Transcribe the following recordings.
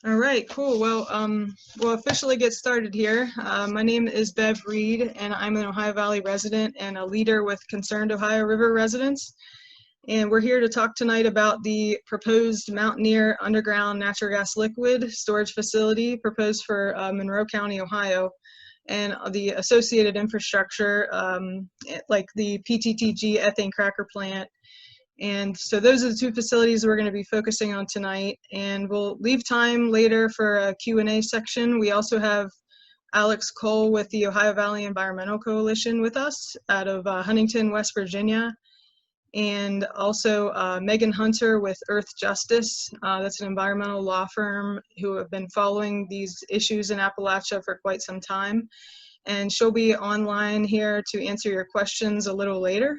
All right, cool. Well, we'll officially get started here. My name is Bev Reed, and I'm an Ohio Valley resident and a leader with Concerned Ohio River Residents. And we're here to talk tonight about the proposed Mountaineer underground natural gas liquid storage facility proposed for Monroe County, Ohio, and the associated infrastructure, like the PTTG ethane cracker plant. And so those are the two facilities we're going to be focusing on tonight, and we'll leave time later for a Q&A section. We also have Alex Cole with the Ohio Valley Environmental Coalition with us out of Huntington, West Virginia, and also Megan Hunter with Earth Justice. That's an environmental law firm who have been following these issues in Appalachia for quite some time. And she'll be online here to answer your questions a little later.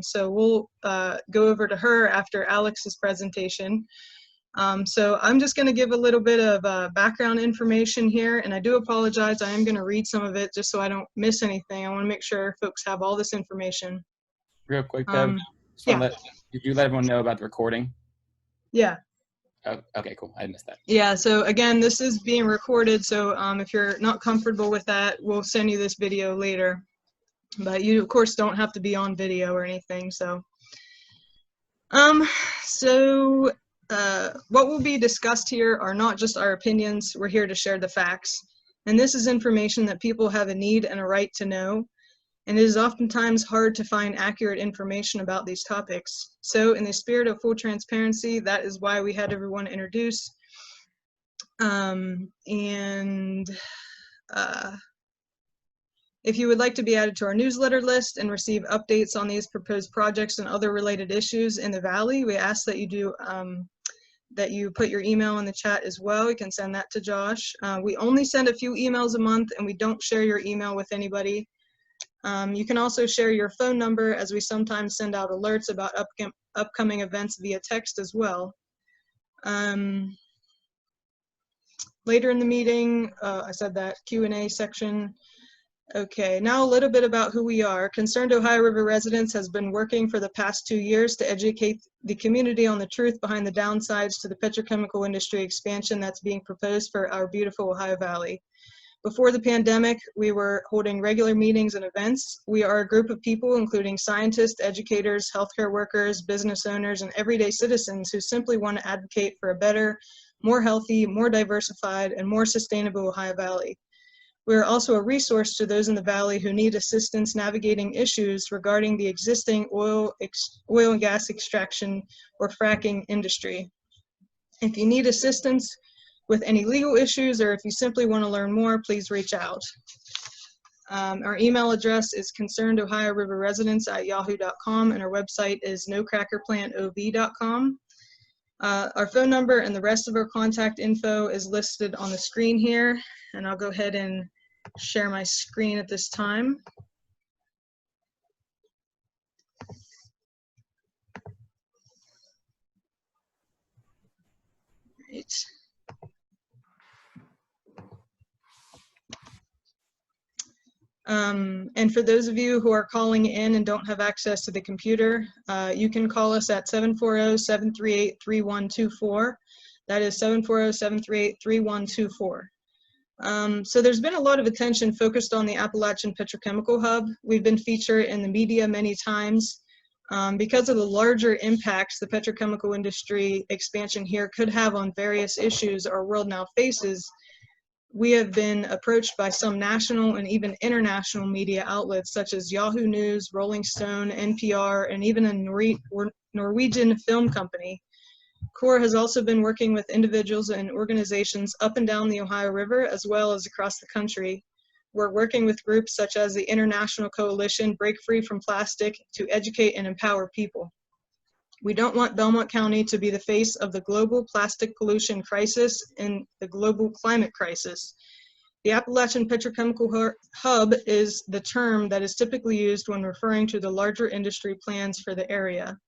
So we'll go over to her after Alex's presentation. So I'm just going to give a little bit of background information here, and I do apologize. I am going to read some of it just so I don't miss anything. I want to make sure folks have all this information. Real quick, Bev, yeah. Did you let everyone know about the recording? Yeah. Oh, okay, cool. I missed that. Yeah, so again, this is being recorded, so if you're not comfortable with that, we'll send you this video later. But you, of course, don't have to be on video or anything, so. What will be discussed here are not just our opinions. We're here to share the facts. And this is information that people have a need and a right to know. And it is oftentimes hard to find accurate information about these topics. So in the spirit of full transparency, that is why we had everyone introduce. If you would like to be added to our newsletter list and receive updates on these proposed projects and other related issues in the Valley, we ask that you do that you put your email in the chat as well. You can send that to Josh. We only send a few emails a month, and we don't share your email with anybody. You can also share your phone number, as we sometimes send out alerts about upcoming events via text as well. Later in the meeting, I said that Q&A section. Okay, now a little bit about who we are. Concerned Ohio River Residents has been working for the past 2 years to educate the community on the truth behind the downsides to the petrochemical industry expansion that's being proposed for our beautiful Ohio Valley. Before the pandemic, we were holding regular meetings and events. We are a group of people, including scientists, educators, healthcare workers, business owners, and everyday citizens who simply want to advocate for a better, more healthy, more diversified, and more sustainable Ohio Valley. We are also a resource to those in the Valley who need assistance navigating issues regarding the existing oil and gas extraction or fracking industry. If you need assistance with any legal issues, or if you simply want to learn more, please reach out. Our email address is concernedohio-river-residents@yahoo.com, and our website is nocrackerplantov.com. Our phone number and the rest of our contact info is listed on the screen here, and I'll go ahead and share my screen at this time. Right. And for those of you who are calling in and don't have access to the computer, you can call us at 740-738-3124. That is 740-738-3124. So there's been a lot of attention focused on the Appalachian Petrochemical Hub. We've been featured in the media many times. Because of the larger impacts the petrochemical industry expansion here could have on various issues our world now faces, we have been approached by some national and even international media outlets such as Yahoo News, Rolling Stone, NPR, and even a Norwegian film company. CORE has also been working with individuals and organizations up and down the Ohio River as well as across the country. We're working with groups such as the International Coalition Break Free from Plastic to educate and empower people. We don't want Belmont County to be the face of the global plastic pollution crisis and the global climate crisis. The Appalachian Petrochemical Hub is the term that is typically used when referring to the larger industry plans for the area.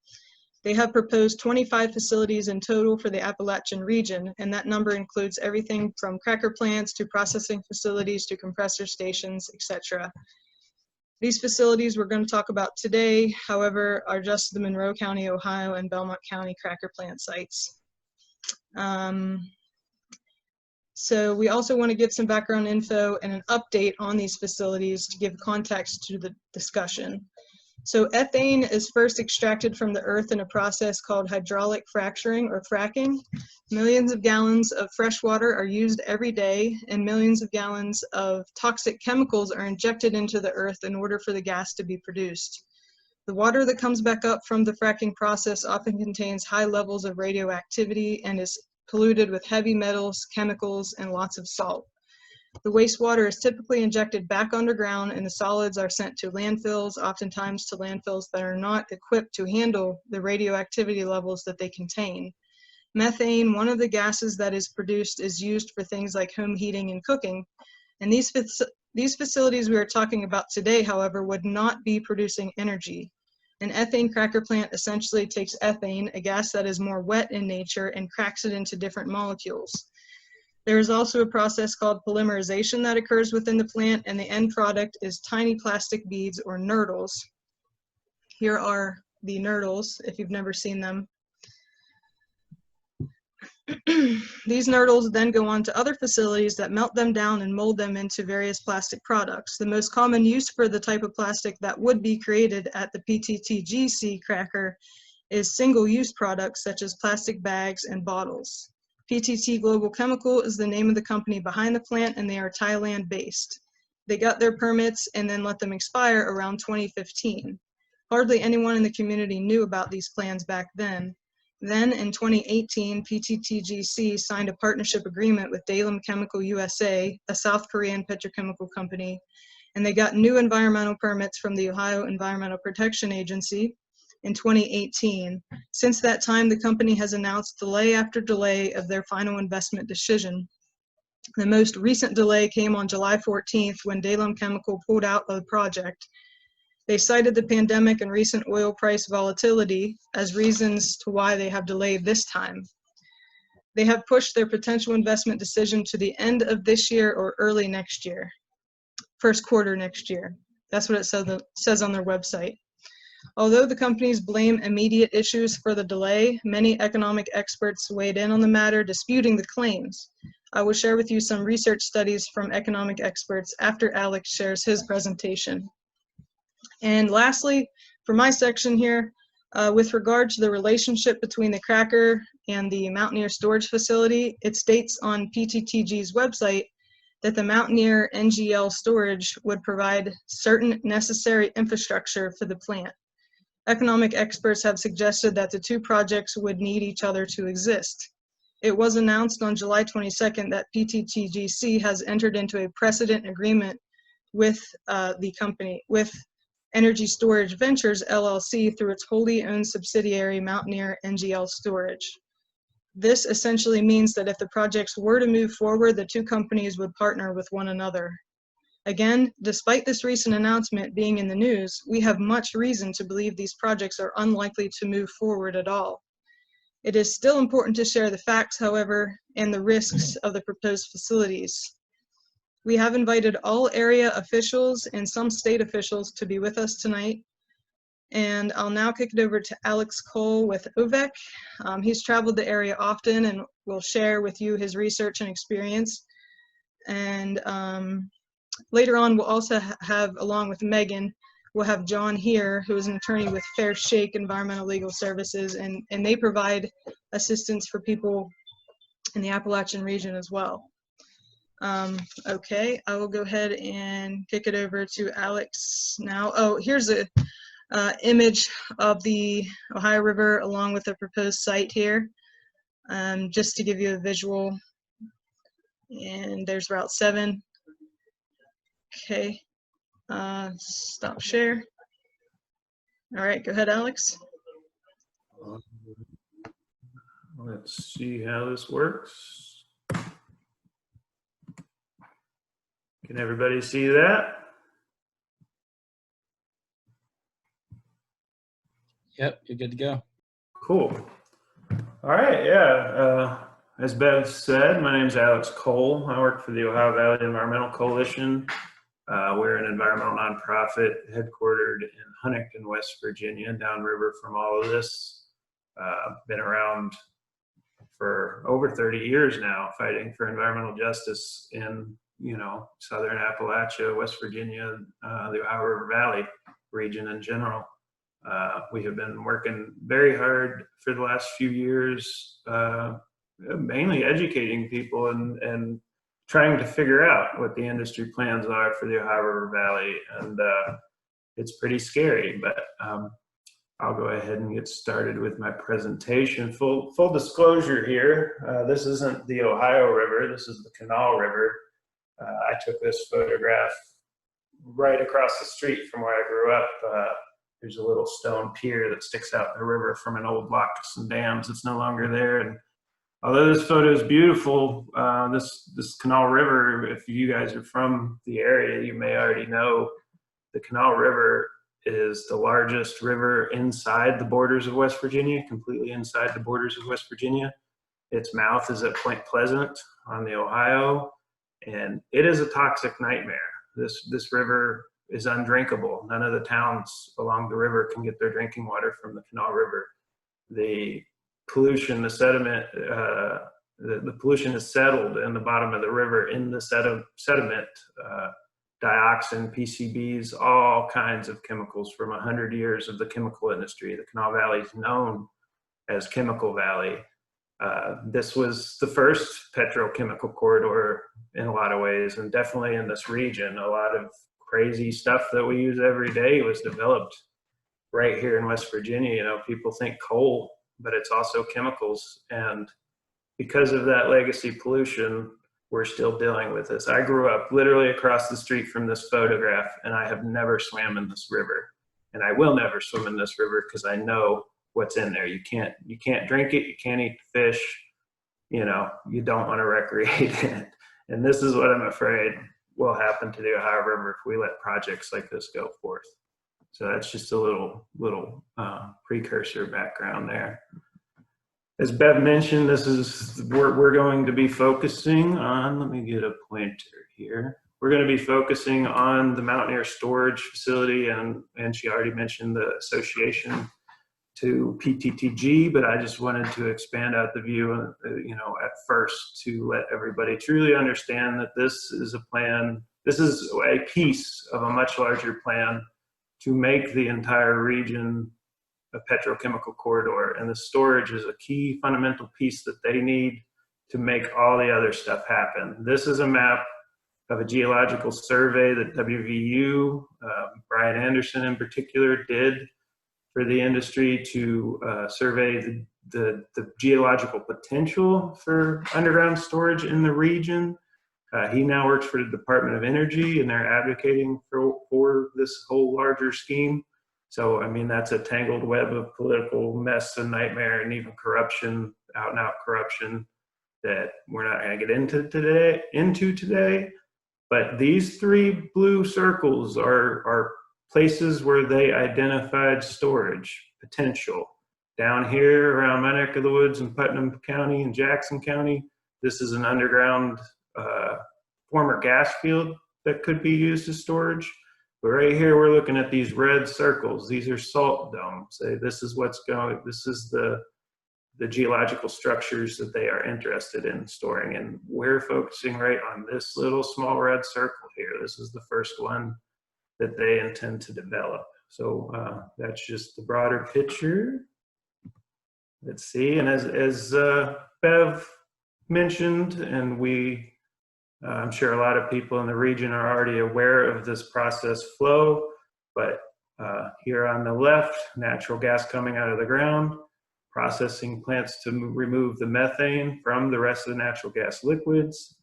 They have proposed 25 facilities in total for the Appalachian region, and that number includes everything from cracker plants to processing facilities to compressor stations, etc. These facilities we're going to talk about today, however, are just the Monroe County, Ohio, and Belmont County cracker plant sites. So we also want to give some background info and an update on these facilities to give context to the discussion. So ethane is first extracted from the earth in a process called hydraulic fracturing or fracking. Millions of gallons of fresh water are used every day, and millions of gallons of toxic chemicals are injected into the earth in order for the gas to be produced. The water that comes back up from the fracking process often contains high levels of radioactivity and is polluted with heavy metals, chemicals, and lots of salt. The wastewater is typically injected back underground, and the solids are sent to landfills, oftentimes to landfills that are not equipped to handle the radioactivity levels that they contain. Methane, one of the gases that is produced, is used for things like home heating and cooking. And these facilities we are talking about today, however, would not be producing energy. An ethane cracker plant essentially takes ethane, a gas that is more wet in nature, and cracks it into different molecules. There is also a process called polymerization that occurs within the plant, and the end product is tiny plastic beads or nurdles. Here are the nurdles, if you've never seen them. These nurdles then go on to other facilities that melt them down and mold them into various plastic products. The most common use for the type of plastic that would be created at the PTTGC cracker is single-use products such as plastic bags and bottles. PTT Global Chemical is the name of the company behind the plant, and they are Thailand-based. They got their permits and then let them expire around 2015. Hardly anyone in the community knew about these plans back then. Then in 2018, PTTGC signed a partnership agreement with Salem Chemical USA, a South Korean petrochemical company, and they got new environmental permits from the Ohio Environmental Protection Agency in 2018. Since that time, the company has announced delay after delay of their final investment decision. The most recent delay came on July 14th when Salem Chemical pulled out of the project. They cited the pandemic and recent oil price volatility as reasons to why they have delayed this time. They have pushed their potential investment decision to the end of this year or early next year, first quarter next year. That's what it says on their website. Although the companies blame immediate issues for the delay, many economic experts weighed in on the matter, disputing the claims. I will share with you some research studies from economic experts after Alex shares his presentation. And lastly, for my section here, with regard to the relationship between the cracker and the Mountaineer storage facility, it states on PTTG's website that the Mountaineer NGL storage would provide certain necessary infrastructure for the plant. Economic experts have suggested that the two projects would need each other to exist. It was announced on July 22nd that PTTGC has entered into a precedent agreement with the company, with Energy Storage Ventures, LLC, through its wholly owned subsidiary, Mountaineer NGL Storage. This essentially means that if the projects were to move forward, the two companies would partner with one another. Again, despite this recent announcement being in the news, we have much reason to believe these projects are unlikely to move forward at all. It is still important to share the facts, however, and the risks of the proposed facilities. We have invited all area officials and some state officials to be with us tonight. And I'll now kick it over to Alex Cole with OVEC. He's traveled the area often and will share with you his research and experience. And later on, we'll also have, along with Megan, we'll have John here, who is an attorney with Fair Shake Environmental Legal Services, and they provide assistance for people in the Appalachian region as well. Okay, I will go ahead and kick it over to Alex now. Oh, here's a image of the Ohio River along with the proposed site here, just to give you a visual. And there's Route 7. Okay, stop share. All right, go ahead, Alex. Let's see how this works. Can everybody see that? Yep, you're good to go. Cool. All right, yeah. As Bev said, my name is Alex Cole. I work for the Ohio Valley Environmental Coalition. We're an environmental nonprofit headquartered in Huntington, West Virginia, downriver from all of this. Been around for over 30 years now, fighting for environmental justice in, southern Appalachia, West Virginia, the Ohio River Valley region in general. We have been working very hard for the last few years, mainly educating people and trying to figure out what the industry plans are for the Ohio River Valley. And it's pretty scary, but I'll go ahead and get started with my presentation. Full disclosure here, this isn't the Ohio River, this is the Canal River. I took this photograph right across the street from where I grew up. There's a little stone pier that sticks out the river from an old locks and dams. It's no longer there. And although this photo is beautiful, this Canal River, if you guys are from the area, you may already know the Canal River is the largest river inside the borders of West Virginia, completely inside the borders of West Virginia. Its mouth is at Point Pleasant on the Ohio, and it is a toxic nightmare. This river is undrinkable. None of the towns along the river can get their drinking water from the Canal River. The pollution, the sediment, the pollution is settled in the bottom of the river in the sediment, dioxin, PCBs, all kinds of chemicals from 100 years of the chemical industry. The Canal Valley is known as Chemical Valley. This was the first petrochemical corridor in a lot of ways, and definitely in this region. A lot of crazy stuff that we use every day was developed right here in West Virginia. People think coal, but it's also chemicals. And because of that legacy pollution, we're still dealing with this. I grew up literally across the street from this photograph, and I have never swam in this river. And I will never swim in this river because I know what's in there. You can't drink it, you can't eat the fish, you don't want to recreate in it. And this is what I'm afraid will happen to the Ohio River if we let projects like this go forth. So that's just a little precursor background there. As Bev mentioned, this is we're going to be focusing on, let me get a pointer here. We're going to be focusing on the Mountaineer storage facility, and she already mentioned the association to PTTG, but I just wanted to expand out the view, at first to let everybody truly understand that this is a plan, this is a piece of a much larger plan to make the entire region a petrochemical corridor, and the storage is a key fundamental piece that they need to make all the other stuff happen. This is a map of a geological survey that WVU, Brian Anderson in particular, did for the industry to survey the geological potential for underground storage in the region. He now works for the Department of Energy, and they're advocating for this whole larger scheme. So, that's a tangled web of political mess and nightmare, and even corruption, out and out corruption, that we're not going to get into today. But these three blue circles are places where they identified storage potential. Down here around my neck of the woods in Putnam County and Jackson County, this is an underground former gas field that could be used as storage. But right here, we're looking at these red circles. These are salt domes. This is this is the geological structures that they are interested in storing. And we're focusing right on this little small red circle here. This is the first one that they intend to develop. So that's just the broader picture. Let's see, and as Bev mentioned, and I'm sure a lot of people in the region are already aware of this process flow, but here on the left, natural gas coming out of the ground, processing plants to remove the methane from the rest of the natural gas liquids,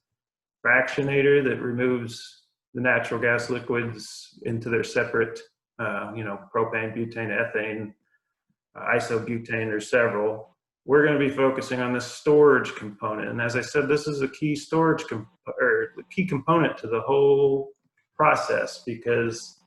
fractionator that removes the natural gas liquids into their separate, propane, butane, ethane, isobutane, there's several. We're going to be focusing on the storage component. And as I said, this is a key key component to the whole process, because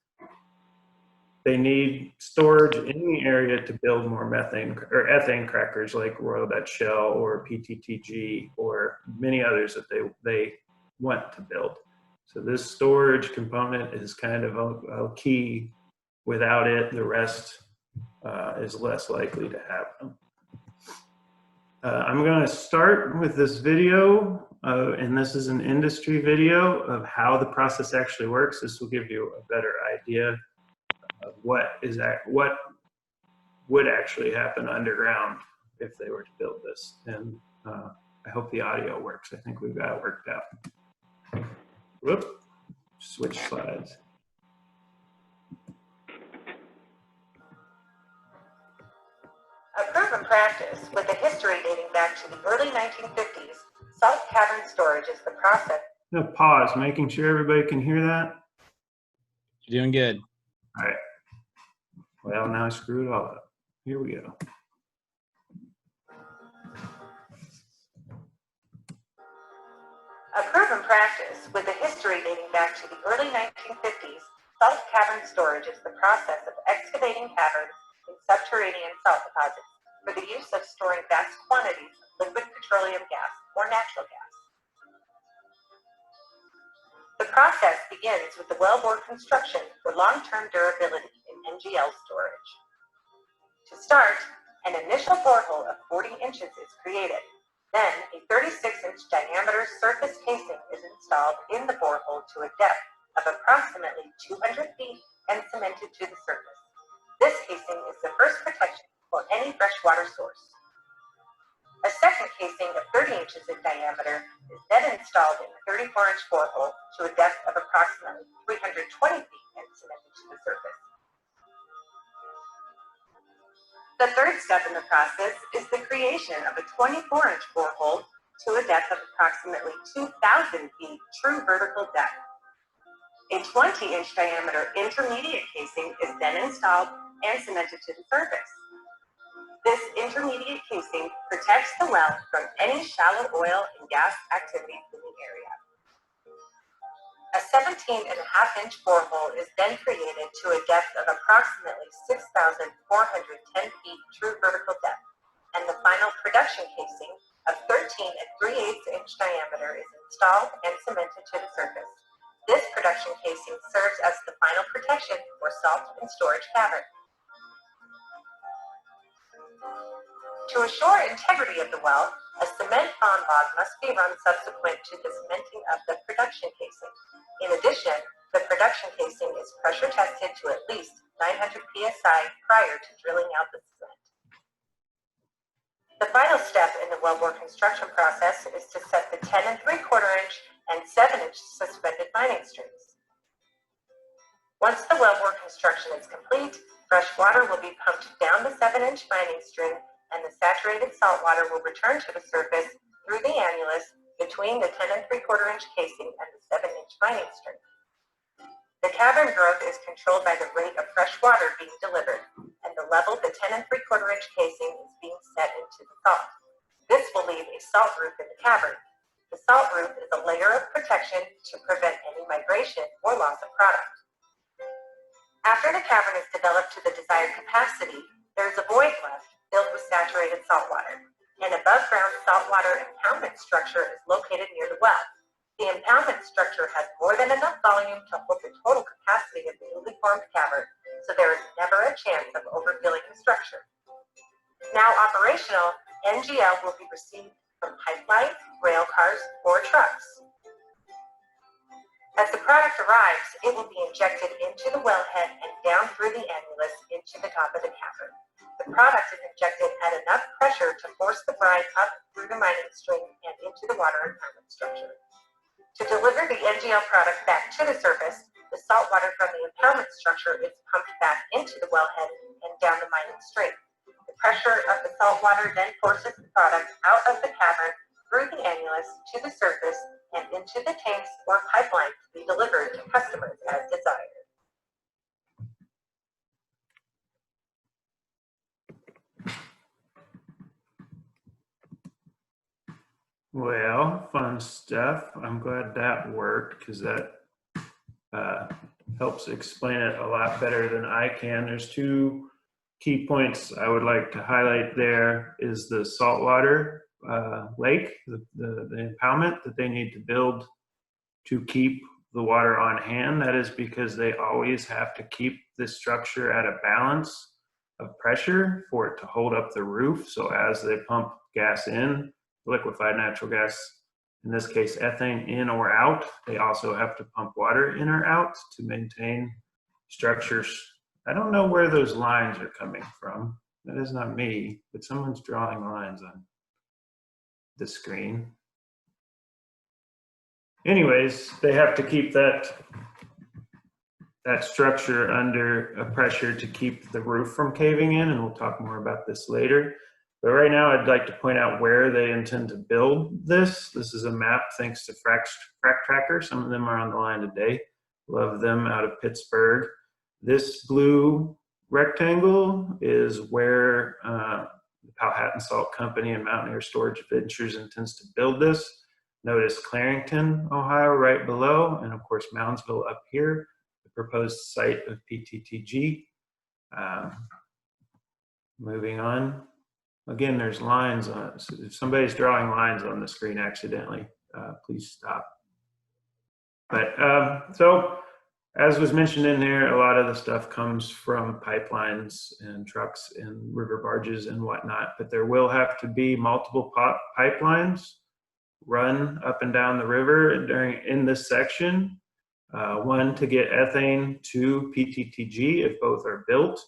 they need storage in the area to build more methane or ethane crackers like Royal Dutch Shell or PTTG or many others that they want to build. So this storage component is kind of a key. Without it, the rest is less likely to happen. I'm going to start with this video, and this is an industry video of how the process actually works. This will give you a better idea of what would actually happen underground if they were to build this. And I hope the audio works. I think we've got it worked out. Whoop, switch slides. A proven practice with a history dating back to the early 1950s, salt cavern storage is the process. I'm gonna pause, making sure everybody can hear that. You're doing good. All right. Well, now I screwed it all up. Here we go. A proven practice with a history dating back to the early 1950s, salt cavern storage is the process of excavating caverns in subterranean salt deposits for the use of storing vast quantities of liquid petroleum gas or natural gas. The process begins with the wellbore construction for long-term durability in NGL storage. To start, an initial borehole of 40 inches is created. Then, a 36-inch diameter surface casing is installed in the borehole to a depth of approximately 200 feet and cemented to the surface. This casing is the first protection for any freshwater source. A second casing of 30 inches in diameter is then installed in the 34-inch borehole to a depth of approximately 320 feet and cemented to the surface. The third step in the process is the creation of a 24-inch borehole to a depth of approximately 2,000 feet true vertical depth. A 20-inch diameter intermediate casing is then installed and cemented to the surface. This intermediate casing protects the well from any shallow oil and gas activities in the area. A 17.5-inch borehole is then created to a depth of approximately 6,410 feet true vertical depth, and the final production casing of 13 3/8-inch diameter is installed and cemented to the surface. This production casing serves as the final protection for salt and storage cavern. To assure integrity of the well, a cement bond log must be run subsequent to the cementing of the production casing. In addition, the production casing is pressure tested to at least 900 psi prior to drilling out the cement. The final step in the wellbore construction process is to set the 10 3/4-inch and 7-inch suspended mining strings. Once the wellbore construction is complete, fresh water will be pumped down the 7-inch mining string, and the saturated salt water will return to the surface through the annulus between the 10 3/4-inch casing and the 7-inch mining string. The cavern growth is controlled by the rate of fresh water being delivered, and the level the 10 3/4-inch casing is being set into the salt. This will leave a salt roof in the cavern. The salt roof is a layer of protection to prevent any migration or loss of product. After the cavern is developed to the desired capacity, there is a void left filled with saturated salt water. An above-ground saltwater impoundment structure is located near the well. The impoundment structure has more than enough volume to hold the total capacity of the newly formed cavern, so there is never a chance of overfilling the structure. Now operational, NGL will be received from pipelines, rail cars, or trucks. As the product arrives, it will be injected into the wellhead and down through the annulus into the top of the cavern. The product is injected at enough pressure to force the brine up through the mining string and into the water impoundment structure. To deliver the NGL product back to the surface, the salt water from the impoundment structure is pumped back into the wellhead and down the mining string. The pressure of the salt water then forces the product out of the cavern through the annulus to the surface and into the tanks or pipeline to be delivered to customers as desired. Well, fun stuff. I'm glad that worked because that helps explain it a lot better than I can. There's two key points I would like to highlight. There is the saltwater lake, the impoundment that they need to build to keep the water on hand. That is because they always have to keep the structure at a balance of pressure for it to hold up the roof. So as they pump gas in, liquefied natural gas, in this case ethane, in or out, they also have to pump water in or out to maintain structures. I don't know where those lines are coming from. That is not me, but someone's drawing lines on the screen. Anyways, they have to keep that structure under a pressure to keep the roof from caving in, and we'll talk more about this later. But right now, I'd like to point out where they intend to build this. This is a map thanks to Frac Tracker. Some of them are on the line today. Love them, out of Pittsburgh. This blue rectangle is where the Powhatan Salt Company and Mountaineer Storage Ventures intends to build this. Notice Clarington, Ohio, right below, and of course Moundsville up here, the proposed site of PTTG. Moving on. Again, there's lines on, so if somebody's drawing lines on the screen accidentally, please stop. But so, as was mentioned in there, a lot of the stuff comes from pipelines and trucks and river barges and whatnot, but there will have to be multiple pipelines run up and down the river in this section. One to get ethane to PTTG if both are built,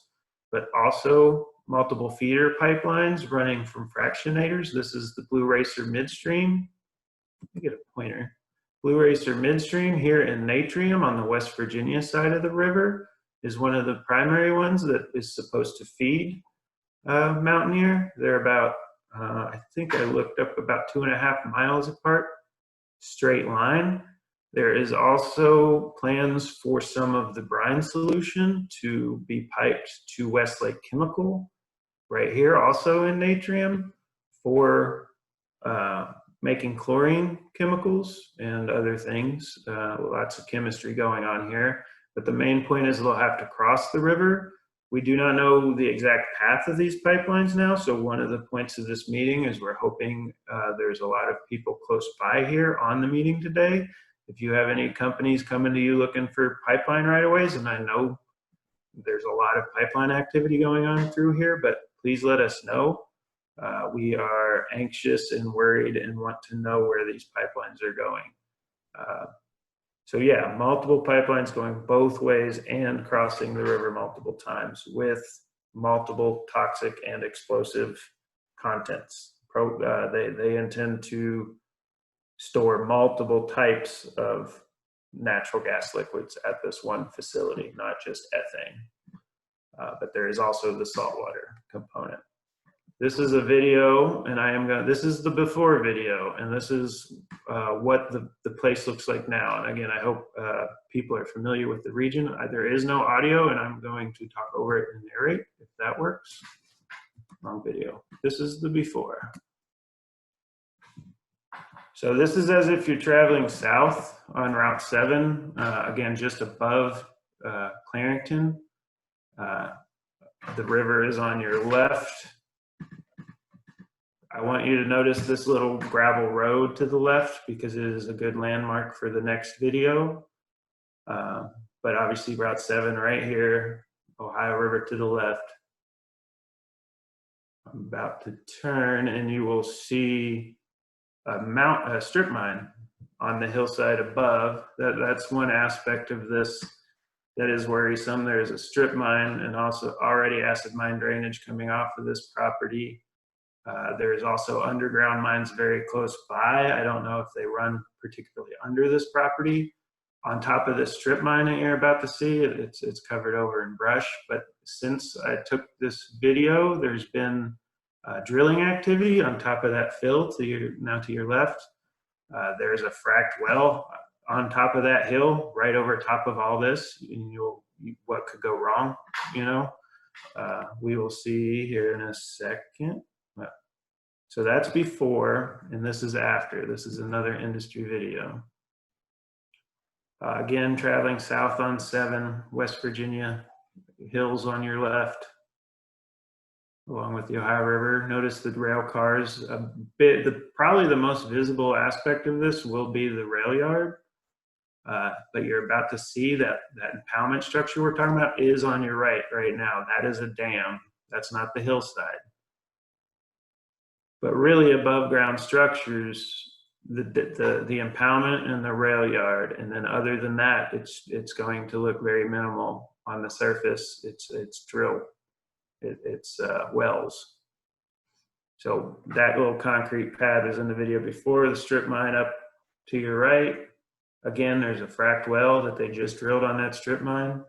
but also multiple feeder pipelines running from fractionators. This is the Blue Racer midstream. Let me get a pointer. Blue Racer midstream here in Natrium on the West Virginia side of the river is one of the primary ones that is supposed to feed Mountaineer. They're about, I think I looked up, about 2.5 miles apart, straight line. There is also plans for some of the brine solution to be piped to Westlake Chemical right here, also in Natrium, for making chlorine chemicals and other things. Lots of chemistry going on here. But the main point is they'll have to cross the river. We do not know the exact path of these pipelines now, so one of the points of this meeting is we're hoping there's a lot of people close by here on the meeting today. If you have any companies coming to you looking for pipeline right-of-ways, and I know there's a lot of pipeline activity going on through here, but please let us know. We are anxious and worried and want to know where these pipelines are going. So yeah, multiple pipelines going both ways and crossing the river multiple times with multiple toxic and explosive contents. They intend to store multiple types of natural gas liquids at this one facility, not just ethane. But there is also the saltwater component. This is a video, and this is the before video, and this is what the place looks like now. And again, I hope people are familiar with the region. There is no audio, and I'm going to talk over it and narrate, if that works. Wrong video. This is the before. So this is as if you're traveling south on Route 7, again, just above Clarington. The river is on your left. I want you to notice this little gravel road to the left because it is a good landmark for the next video. But obviously Route 7 right here, Ohio River to the left. I'm about to turn and you will see a strip mine on the hillside above. That's one aspect of this that is worrisome. There is a strip mine and also already acid mine drainage coming off of this property. There is also underground mines very close by. I don't know if they run particularly under this property. On top of this strip mine that you're about to see, it's covered over in brush. But since I took this video, there's been drilling activity on top of that fill to your left. There's a fracked well on top of that hill, right over top of all this. And what could go wrong, you know? We will see here in a second. So that's before, and this is after. This is another industry video. Again, traveling south on 7, West Virginia, hills on your left, along with the Ohio River. Notice the rail cars. Probably the most visible aspect of this will be the rail yard. But you're about to see that impoundment structure we're talking about is on your right now. That is a dam. That's not the hillside. But really above ground structures, the impoundment and the rail yard, and then other than that, it's going to look very minimal on the surface. It's drill, it's wells. So that little concrete pad is in the video before. The strip mine up to your right. Again, there's a fracked well that they just drilled on that strip mine.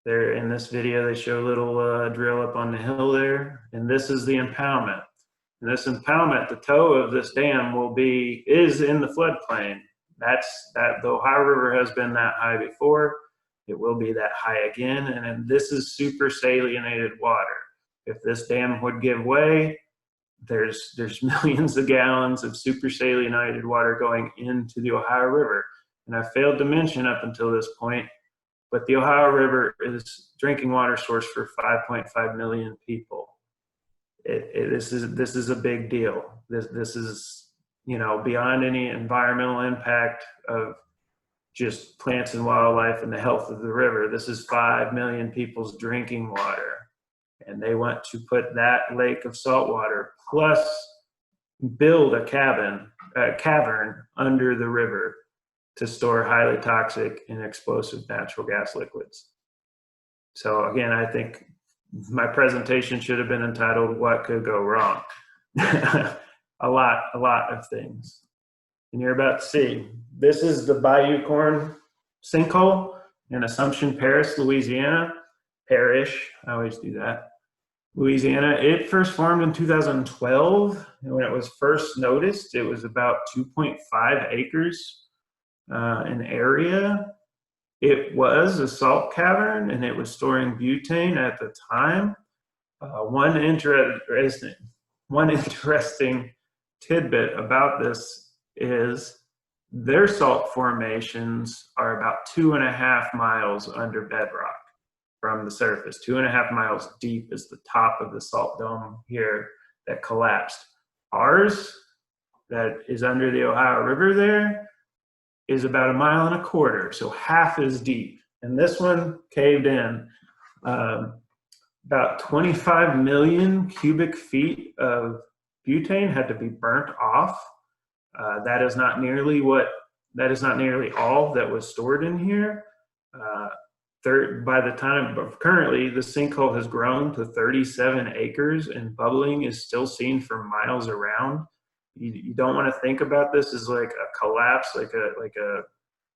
There in this video, they show a little drill up on the hill there, and this is the impoundment. And this impoundment, the toe of this dam is in the floodplain. The Ohio River has been that high before. It will be that high again, and then this is super salinated water. If this dam would give way, there's millions of gallons of super salinated water going into the Ohio River. And I failed to mention up until this point, but the Ohio River is drinking water source for 5.5 million people. This is a big deal. This is, you know, beyond any environmental impact of just plants and wildlife and the health of the river. This is 5 million people's drinking water. And they want to put that lake of salt water plus build a cavern under the river to store highly toxic and explosive natural gas liquids. So again, I think my presentation should have been entitled, "What Could Go Wrong?" a lot of things. And you're about to see, this is the Bayou corn sinkhole in Assumption Parish, Louisiana. Parish, I always do that. Louisiana, it first formed in 2012. And when it was first noticed, it was about 2.5 acres in area. It was a salt cavern, and it was storing butane at the time. One interesting tidbit about this is their salt formations are about 2.5 miles under bedrock from the surface. 2.5 miles deep is the top of the salt dome here that collapsed. Ours, that is under the Ohio River there, is about 1.25 miles, so half as deep. And this one caved in. About 25 million cubic feet of butane had to be burnt off. That is not nearly all that was stored in here. By the time of currently, the sinkhole has grown to 37 acres, and bubbling is still seen for miles around. You don't want to think about this as like a collapse, like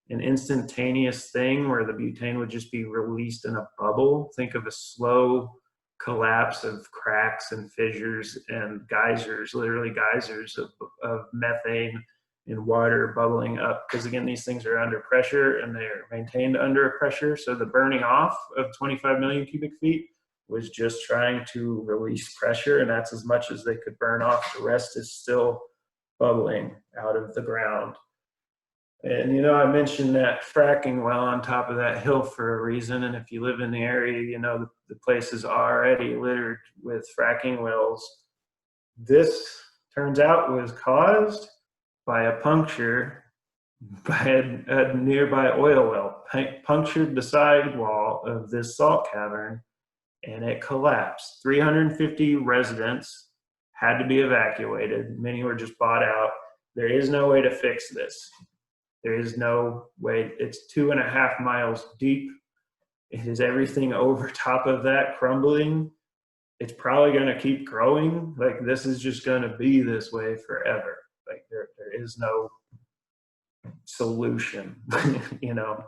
an instantaneous thing where the butane would just be released in a bubble. Think of a slow collapse of cracks and fissures and geysers, literally geysers of methane and water bubbling up. Because again, these things are under pressure and they're maintained under pressure. So the burning off of 25 million cubic feet was just trying to release pressure, and that's as much as they could burn off. The rest is still bubbling out of the ground. And you know, I mentioned that fracking well on top of that hill for a reason, and if you live in the area, you know the place is already littered with fracking wells. This turns out was caused by a puncture by a nearby oil well. Punctured the sidewall of this salt cavern, and it collapsed. 350 residents had to be evacuated. Many were just bought out. There is no way to fix this. There is no way. It's 2.5 miles deep. It is everything over top of that crumbling. It's probably going to keep growing. Like, this is just going to be this way forever. Like, there is no solution, you know.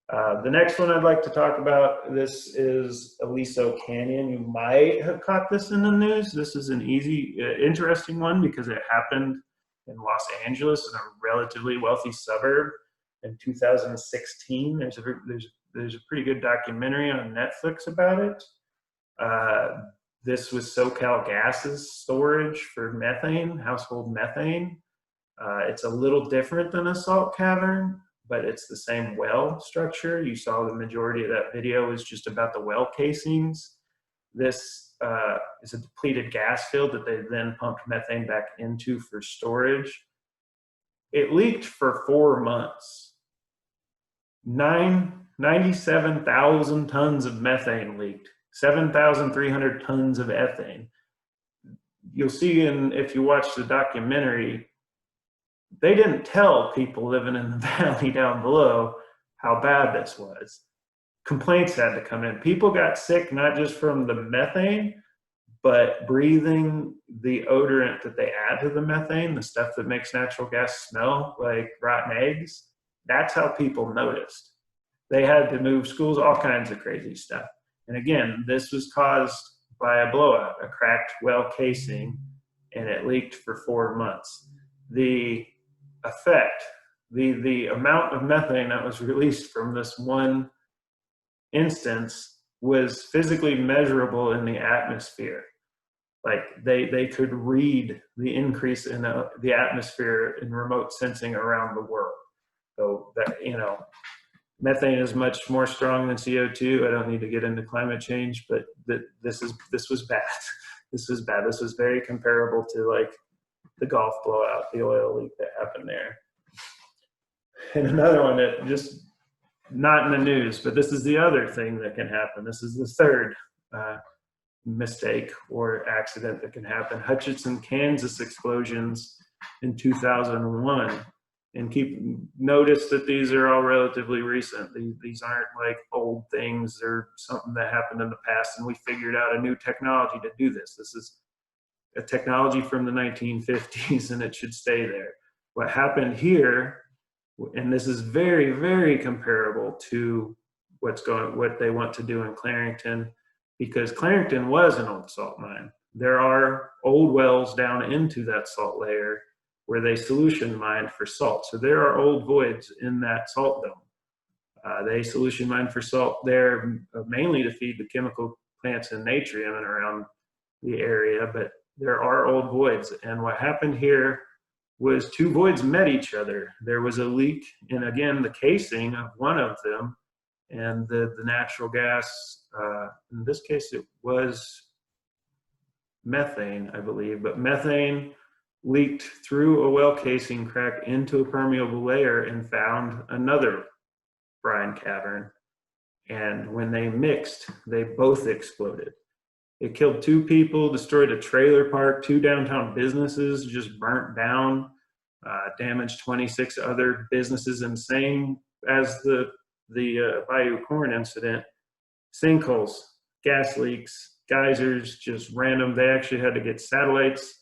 The next one I'd like to talk about, this is Aliso Canyon. You might have caught this in the news. This is an interesting one because it happened in Los Angeles, in a relatively wealthy suburb, in 2016. There's a pretty good documentary on Netflix about it. This was SoCal Gas's storage for methane, household methane. It's a little different than a salt cavern, but it's the same well structure. You saw the majority of that video is just about the well casings. This is a depleted gas field that they then pumped methane back into for storage. It leaked for 4 months. 97,000 tons of methane leaked 7,300 tons of ethane. You'll see if you watch the documentary, they didn't tell people living in the valley down below how bad this was. Complaints had to come in. People got sick, not just from the methane, but breathing the odorant that they add to the methane, the stuff that makes natural gas smell like rotten eggs. That's how people noticed. They had to move schools, all kinds of crazy stuff. And again, this was caused by a blowout, a cracked well casing, and it leaked for 4 months. The effect, the amount of methane that was released from this one instance was physically measurable in the atmosphere. Like they could read the increase in the atmosphere in remote sensing around the world. So that, you know, methane is much more strong than CO2. I don't need to get into climate change, but this was bad. This was bad. This was very comparable to like the Gulf blowout, the oil leak that happened there. And another one that just not in the news, but this is the other thing that can happen. This is the third mistake or accident that can happen. Hutchinson, Kansas explosions in 2001. And notice that these are all relatively recent. These aren't like old things or something that happened in the past and we figured out a new technology to do this. This is a technology from the 1950s and it should stay there. What happened here, and this is very, very comparable to what they want to do in Clarington, because Clarington was an old salt mine. There are old wells down into that salt layer where they solution mined for salt. So there are old voids in that salt dome. They solution mine for salt there mainly to feed the chemical plants in Natrium and around the area, but there are old voids. And what happened here was two voids met each other. There was a leak in, again, the casing of one of them, and the natural gas, in this case it was methane, I believe, but methane leaked through a well casing crack into a permeable layer and found another brine cavern. And when they mixed, they both exploded. It killed 2 people, destroyed a trailer park, 2 downtown businesses just burnt down, damaged 26 other businesses, and same as the Bayou corn incident, sinkholes, gas leaks, geysers, just random. They actually had to get satellites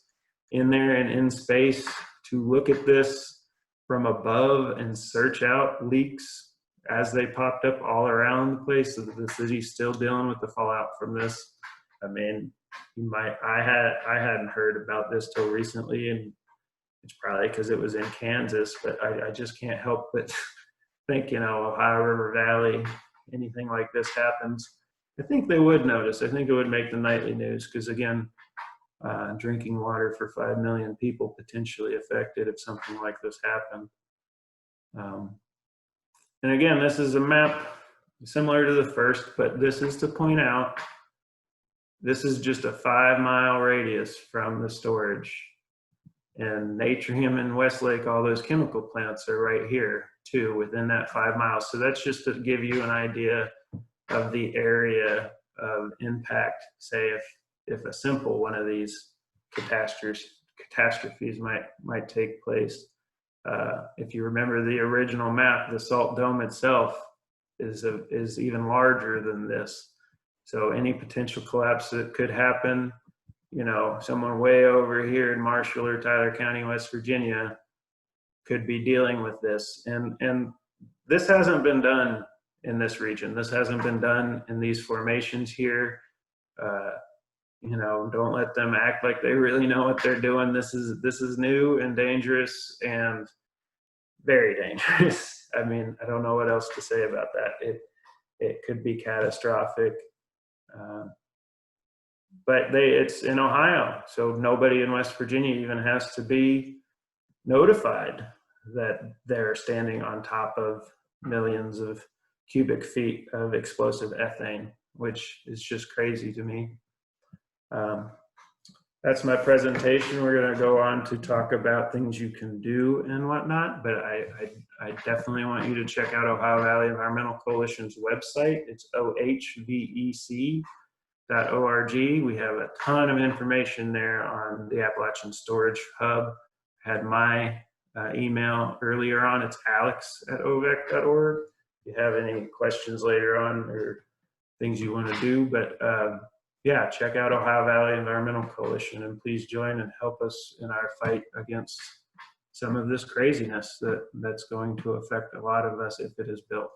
in there and in space to look at this from above and search out leaks as they popped up all around the place. So the city's still dealing with the fallout from this. I mean, I hadn't heard about this till recently, and it's probably because it was in Kansas, but I just can't help but think, you know, Ohio River Valley, anything like this happens, I think they would notice. I think it would make the nightly news because, again, drinking water for 5 million people potentially affected if something like this happened. And again, this is a map similar to the first, but this is to point out this is just a 5-mile radius from the storage. And Natrium and Westlake, all those chemical plants are right here too, within that 5 miles. So that's just to give you an idea of the area of impact. Say if a simple one of these catastrophes might take place. If you remember the original map, the salt dome itself is even larger than this. So any potential collapse that could happen, you know, someone way over here in Marshall or Tyler County, West Virginia, could be dealing with this. And this hasn't been done in this region. This hasn't been done in these formations here. You know, don't let them act like they really know what they're doing. This is new and dangerous and very dangerous. I mean, I don't know what else to say about that. It could be catastrophic. But it's in Ohio, so nobody in West Virginia even has to be notified that they're standing on top of millions of cubic feet of explosive ethane, which is just crazy to me. That's my presentation. We're going to go on to talk about things you can do and whatnot, but I definitely want you to check out Ohio Valley Environmental Coalition's website. It's OHVEC.org. We have a ton of information there on the Appalachian Storage Hub. I had my email earlier on. It's alex@ovec.org. If you have any questions later on or things you want to do, but yeah, check out Ohio Valley Environmental Coalition and please join and help us in our fight against some of this craziness that's going to affect a lot of us if it is built.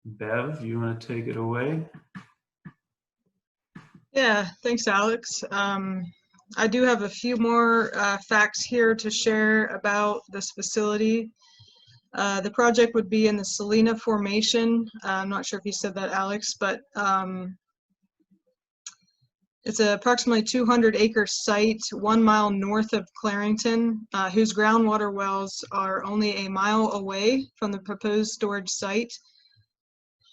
Bev, you want to take it away? Yeah, thanks, Alex. I do have a few more facts here to share about this facility. The project would be in the Salina Formation. I'm not sure if you said that, Alex, but it's a approximately 200-acre site 1 mile north of Clarington, whose groundwater wells are only a mile away from the proposed storage site.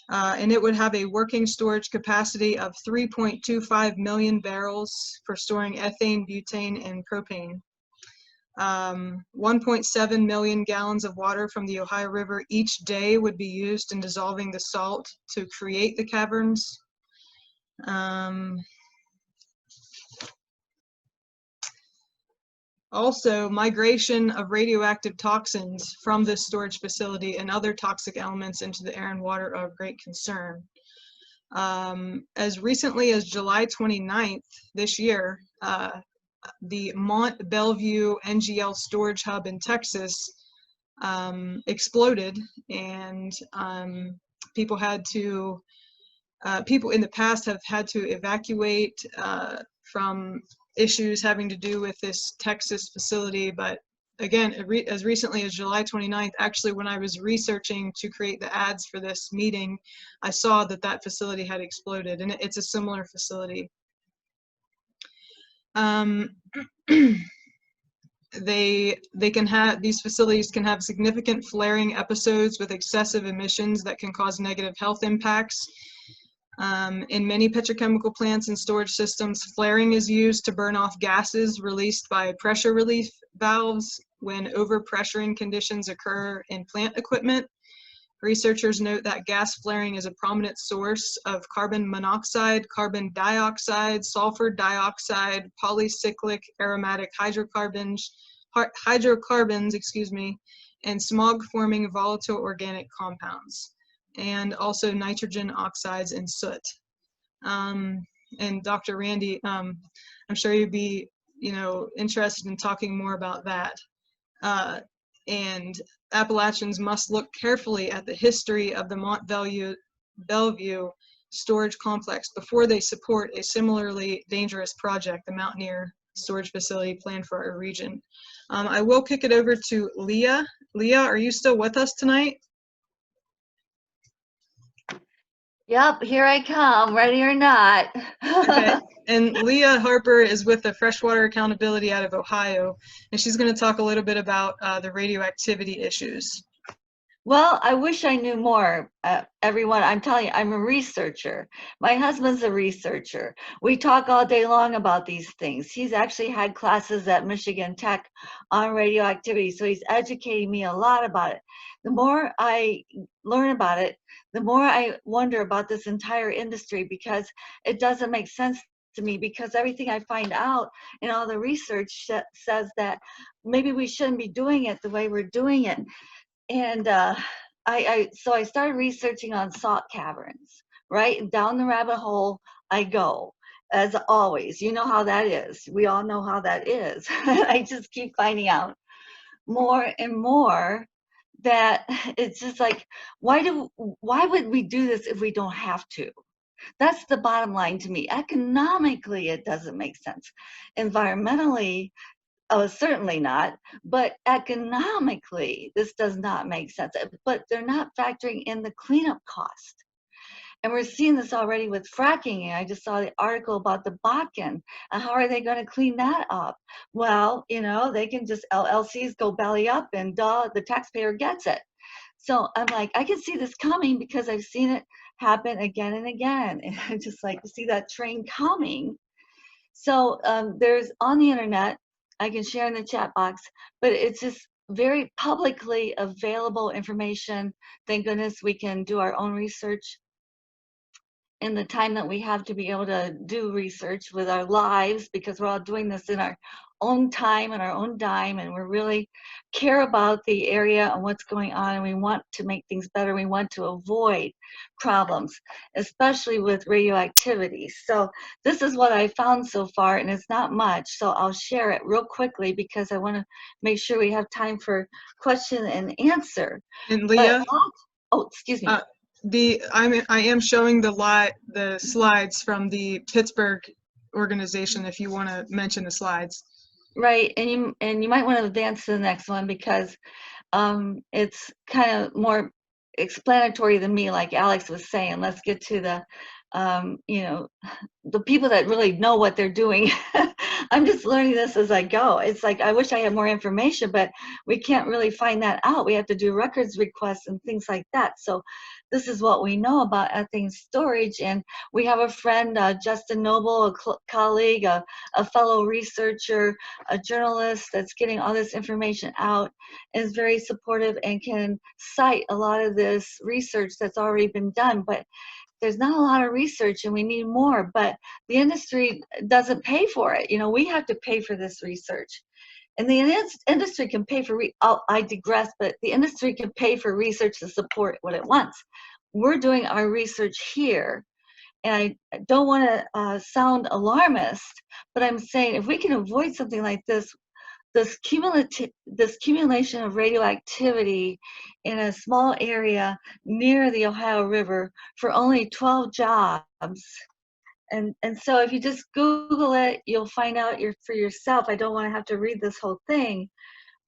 And it would have a working storage capacity of 3.25 million barrels for storing ethane, butane, and propane. 1.7 million gallons of water from the Ohio River each day would be used in dissolving the salt to create the caverns. Also, migration of radioactive toxins from this storage facility and other toxic elements into the air and water are of great concern. As recently as July 29th this year, the Mont Belvieu NGL storage hub in Texas exploded, and people in the past have had to evacuate from issues having to do with this Texas facility. But again, as recently as July 29th, actually when I was researching to create the ads for this meeting, I saw that facility had exploded, and it's a similar facility. These facilities can have significant flaring episodes with excessive emissions that can cause negative health impacts. In many petrochemical plants and storage systems, flaring is used to burn off gases released by pressure relief valves when overpressuring conditions occur in plant equipment. Researchers note that gas flaring is a prominent source of carbon monoxide, carbon dioxide, sulfur dioxide, polycyclic aromatic hydrocarbons, and smog-forming volatile organic compounds, and also nitrogen oxides and soot. And Dr. Randy, I'm sure you'd be, interested in talking more about that. And Appalachians must look carefully at the history of the Mont Belvieu storage complex before they support a similarly dangerous project, the Mountaineer storage facility planned for our region. I will kick it over to Leah. Leah, are you still with us tonight? Yep, here I come, ready or not. Okay. And Leah Harper is with the Freshwater Accountability out of Ohio, and she's going to talk a little bit about the radioactivity issues. Well, I wish I knew more, everyone. I'm telling you, I'm a researcher. My husband's a researcher. We talk all day long about these things. He's actually had classes at Michigan Tech on radioactivity, so he's educating me a lot about it. The more I learn about it, the more I wonder about this entire industry, because it doesn't make sense to me, because everything I find out in all the research says that maybe we shouldn't be doing it the way we're doing it. And so I started researching on salt caverns, right? And down the rabbit hole I go, as always. You know how that is. We all know how that is. I just keep finding out more and more that it's just like, why would we do this if we don't have to? That's the bottom line to me. Economically, it doesn't make sense. Environmentally, certainly not, but economically, this does not make sense. But they're not factoring in the cleanup cost. And we're seeing this already with fracking. And I just saw the article about the Bakken. And how are they going to clean that up? Well, they can just LLCs go belly up, and the taxpayer gets it. So I'm like, I can see this coming because I've seen it happen again and again. And I just like to see that train coming. So there's on the internet, I can share in the chat box, but it's just very publicly available information. Thank goodness we can do our own research. in the time that we have to be able to do research with our lives, because we're all doing this in our own time and our own dime, and we really care about the area and what's going on, and we want to make things better. We want to avoid problems, especially with radioactivity. So this is what I found so far, and it's not much, so I'll share it real quickly because I want to make sure we have time for question and answer. And Leah, Oh, excuse me. I am showing the slides from the Pittsburgh organization if you want to mention the slides. Right, and you might want to advance to the next one because it's kind of more explanatory than me, like Alex was saying. Let's get to the the people that really know what they're doing. I'm just learning this as I go. It's like I wish I had more information, but we can't really find that out. We have to do records requests and things like that. So this is what we know about ethane storage. And we have a friend, Justin Noble, a colleague, a fellow researcher, a journalist that's getting all this information out, is very supportive and can cite a lot of this research that's already been done. But there's not a lot of research and we need more, but the industry doesn't pay for it. We have to pay for this research. And the industry can pay for, I digress, but the industry can pay for research to support what it wants. We're doing our research here. And I don't want to sound alarmist, but I'm saying if we can avoid something like this accumulation of radioactivity in a small area near the Ohio River for only 12 jobs. And so if you just Google it, you'll find out for yourself. I don't want to have to read this whole thing,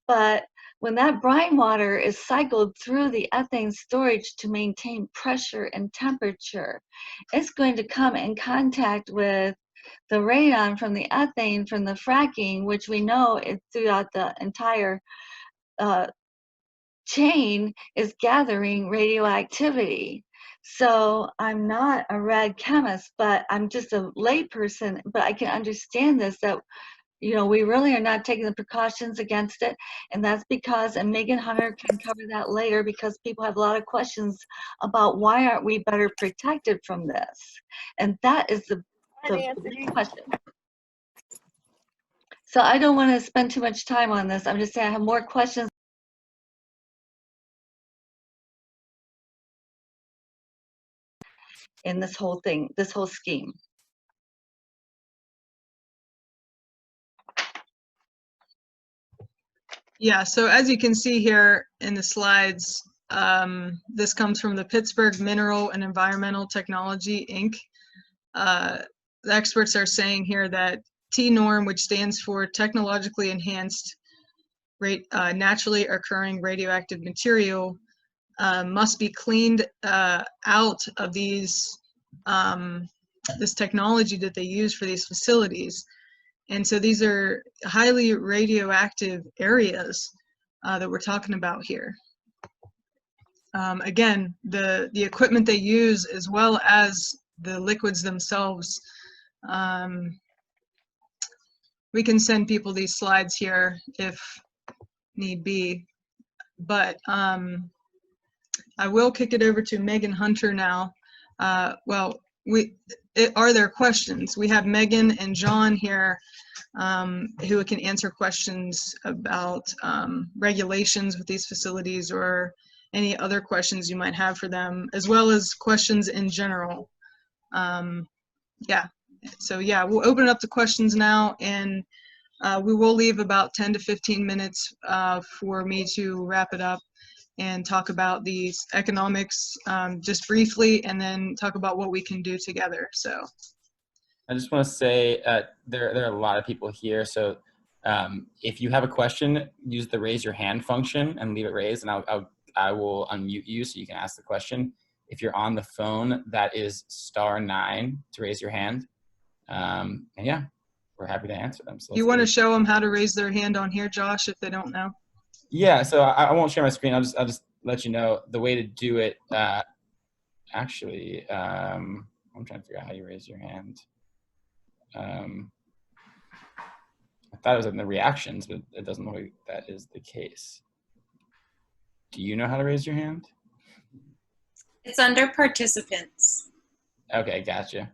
but when that brine water is cycled through the ethane storage to maintain pressure and temperature, it's going to come in contact with the radon from the ethane from the fracking, which we know is throughout the entire chain, is gathering radioactivity. So I'm not a rad chemist, but I'm just a layperson, but I can understand this, that we really are not taking the precautions against it. And that's because, and Megan Hunter can cover that later, because people have a lot of questions about why aren't we better protected from this? And that is the big question. So I don't want to spend too much time on this. I'm just saying I have more questions. In this whole thing, this whole scheme. Yeah, so as you can see here in the slides, this comes from the Pittsburgh Mineral and Environmental Technology, Inc. The experts are saying here that T-norm, which stands for technologically enhanced naturally occurring radioactive material, must be cleaned out of this technology that they use for these facilities. And so these are highly radioactive areas that we're talking about here. Again, the equipment they use, as well as the liquids themselves. We can send people these slides here if need be, but I will kick it over to Megan Hunter now. Are there questions? We have Megan and John here who can answer questions about regulations with these facilities or any other questions you might have for them, as well as questions in general. So we'll open up the questions now, and we will leave about 10 to 15 minutes for me to wrap it up and talk about these economics just briefly, and then talk about what we can do together. So I just want to say there are a lot of people here. So if you have a question, use the raise your hand function and leave it raised, and I will unmute you so you can ask the question. If you're on the phone, that is *9 to raise your hand. And yeah, we're happy to answer them. So you want to show them how to raise their hand on here, Josh, if they don't know? Yeah, so I won't share my screen. I'll just let you know the way to do it. Actually, I'm trying to figure out how you raise your hand. I thought it was in the reactions, but it doesn't look like that is the case. Do you know how to raise your hand? It's under participants. Okay, gotcha.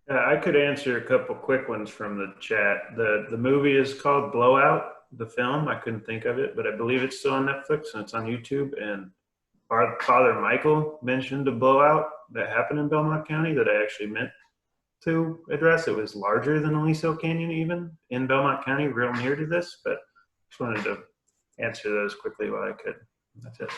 I could answer a couple quick ones from the chat. The movie is called Blowout, the film. I couldn't think of it, but I believe it's still on Netflix and it's on YouTube. And our Father Michael mentioned a blowout that happened in Belmont County that I actually meant to address. It was larger than Aliso Canyon even in Belmont County, real near to this, but just wanted to answer those quickly while I could. That's it.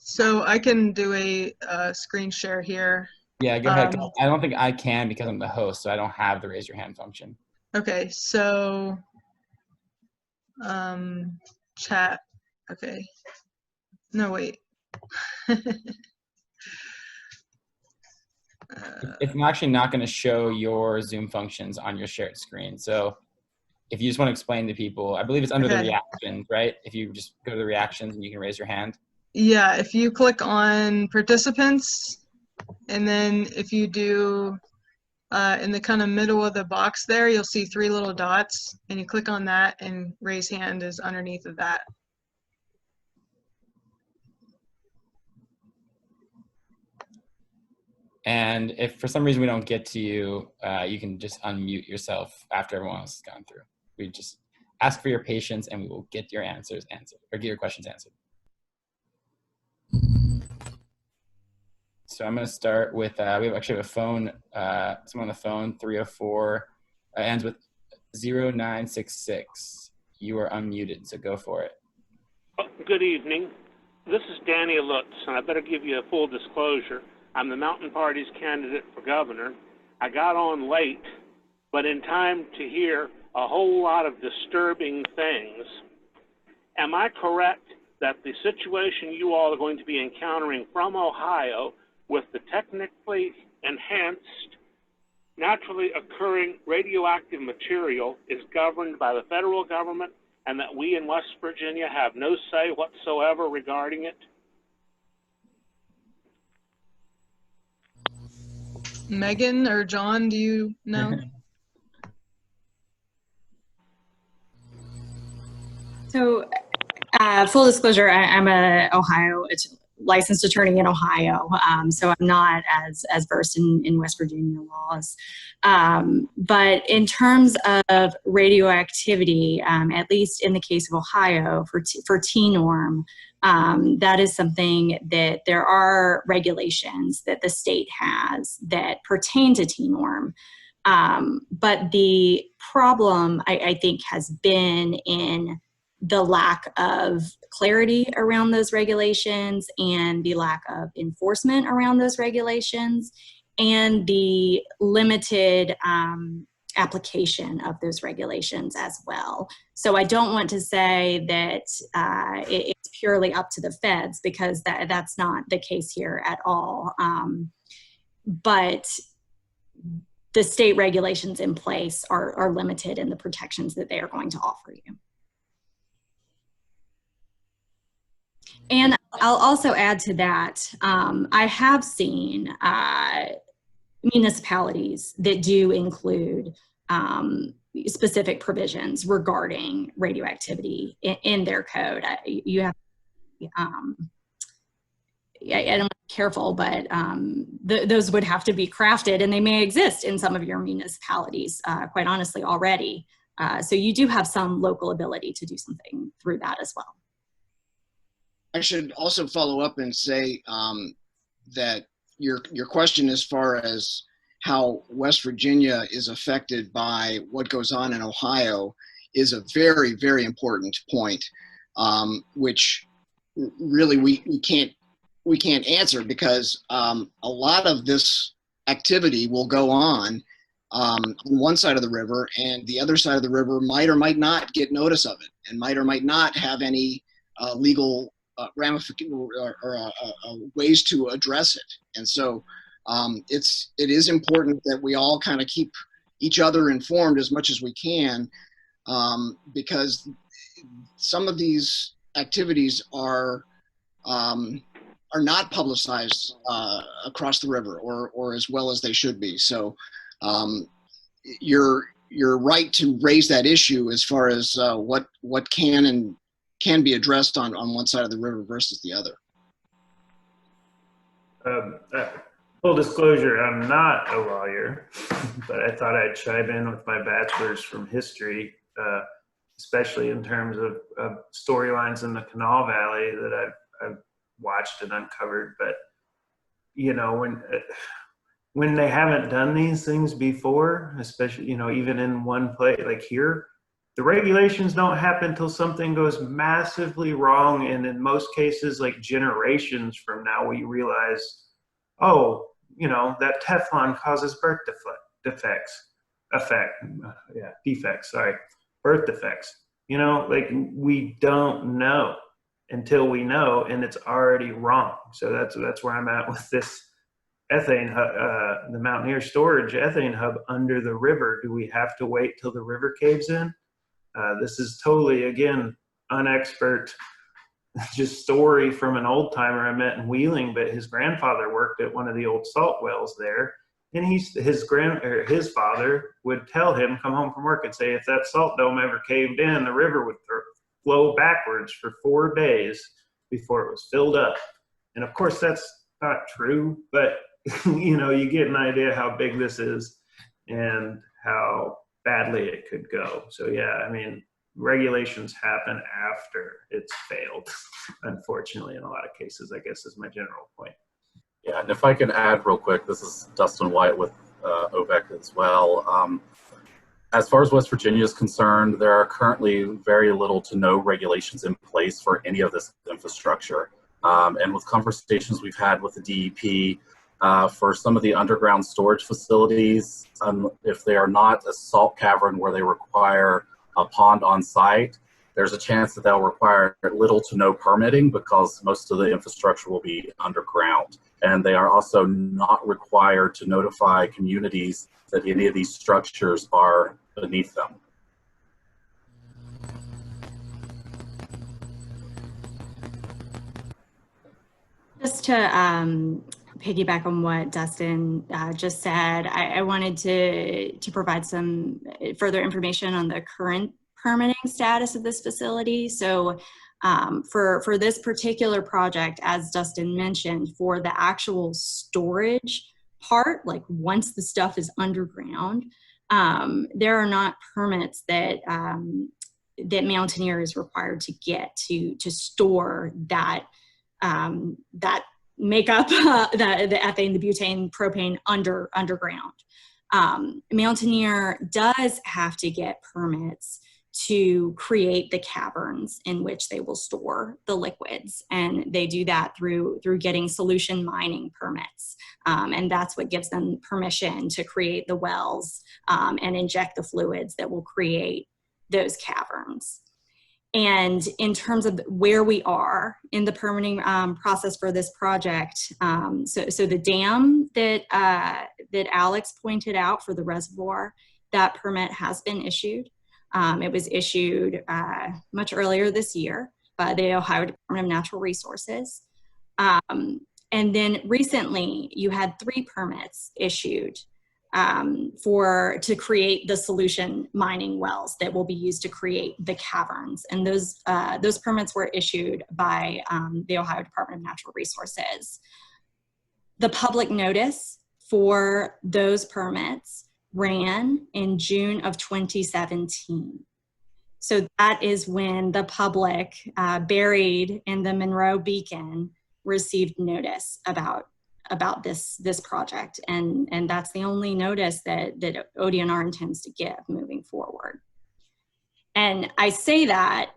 So I can do a screen share here. Yeah, go ahead. I don't think I can because I'm the host, so I don't have the raise your hand function. Okay, so chat. Okay. No, wait. It's actually not going to show your Zoom functions on your shared screen. So if you just want to explain to people, I believe it's under the reactions, right? If you just go to the reactions and you can raise your hand. Yeah, if you click on participants, and then if you do in the kind of middle of the box there, you'll see 3 little dots, and you click on that, and raise hand is underneath of that. And if for some reason we don't get to you, you can just unmute yourself after everyone else has gone through. We just ask for your patience and we will get your answers answered, or get your questions answered. So I'm going to start with, we actually have a phone, someone on the phone, 304, ends with 0966. You are unmuted, so go for it. Good evening. This is Danny Lutz, and I better give you a full disclosure. I'm the Mountain Party's candidate for governor. I got on late, but in time to hear a whole lot of disturbing things. Am I correct that the situation you all are going to be encountering from Ohio with the technically enhanced, naturally occurring radioactive material is governed by the federal government, and that we in West Virginia have no say whatsoever regarding it? Megan or John, do you know? So, full disclosure, I'm a licensed attorney in Ohio, so I'm not as versed in West Virginia laws. But in terms of radioactivity, at least in the case of Ohio, for T-norm, that is something that there are regulations that the state has that pertain to T-norm. But the problem, I think, has been in the lack of clarity around those regulations and the lack of enforcement around those regulations and the limited application of those regulations as well. So I don't want to say that it's purely up to the feds, because that's not the case here at all. But the state regulations in place are limited in the protections that they are going to offer you. And I'll also add to that, I have seen municipalities that do include specific provisions regarding radioactivity in their code. You have, I don't be careful, but those would have to be crafted, and they may exist in some of your municipalities, quite honestly, already. So you do have some local ability to do something through that as well. I should also follow up and say that your question as far as how West Virginia is affected by what goes on in Ohio is a very, very important point, which really we can't answer, because a lot of this activity will go on one side of the river, and the other side of the river might or might not get notice of it, and might or might not have any legal ramifications or ways to address it. And so it is important that we all kind of keep each other informed as much as we can, because some of these activities are not publicized across the river or as well as they should be. So you're right to raise that issue as far as what can be addressed on one side of the river versus the other. Full disclosure, I'm not a lawyer, but I thought I'd chime in with my bachelor's from history, especially in terms of storylines in the Canal Valley that I've watched and uncovered. But you know, when they haven't done these things before, especially, you know, even in one place like here, the regulations don't happen until something goes massively wrong. And in most cases, like generations from now, we realize, oh, you know, that Teflon causes birth defects, sorry, birth defects. You know, like we don't know until we know, and it's already wrong. So that's where I'm at with this ethane hub, the Mountaineer storage ethane hub under the river. Do we have to wait till the river caves in? This is totally, again, unexpert, just story from an old timer I met in Wheeling, but his grandfather worked at one of the old salt wells there. And his father would tell him, come home from work and say, if that salt dome ever caved in, the river would flow backwards for 4 days before it was filled up. And of course, that's not true, but you know, you get an idea how big this is and how badly it could go. So yeah, I mean, regulations happen after it's failed, unfortunately, in a lot of cases, I guess is my general point. Yeah, and if I can add real quick, this is Dustin White with OVEC as well. As far as West Virginia is concerned, there are currently very little to no regulations in place for any of this infrastructure. And with conversations we've had with the DEP, for some of the underground storage facilities, if they are not a salt cavern where they require a pond on site, there's a chance that they'll require little to no permitting because most of the infrastructure will be underground. And they are also not required to notify communities that any of these structures are beneath them. Just to piggyback on what Dustin just said, I wanted to provide some further information on the current permitting status of this facility. So for this particular project, as Dustin mentioned, for the actual storage part, like once the stuff is underground, there are not permits that that Mountaineer is required to get to store that that make up the ethane, the butane, propane underground. Mountaineer does have to get permits to create the caverns in which they will store the liquids, and they do that through getting solution mining permits, and that's what gives them permission to create the wells and inject the fluids that will create those caverns. And in terms of where we are in the permitting process for this project, so the dam that Alex pointed out for the reservoir, that permit has been issued. It was issued much earlier this year by the Ohio Department of Natural Resources. And then recently you had 3 permits issued to create the solution mining wells that will be used to create the caverns. And those permits were issued by the Ohio Department of Natural Resources. The public notice for those permits ran in June of 2017. So that is when the public buried in the Monroe Beacon received notice about this project, and that's the only notice that ODNR intends to give moving forward. And I say that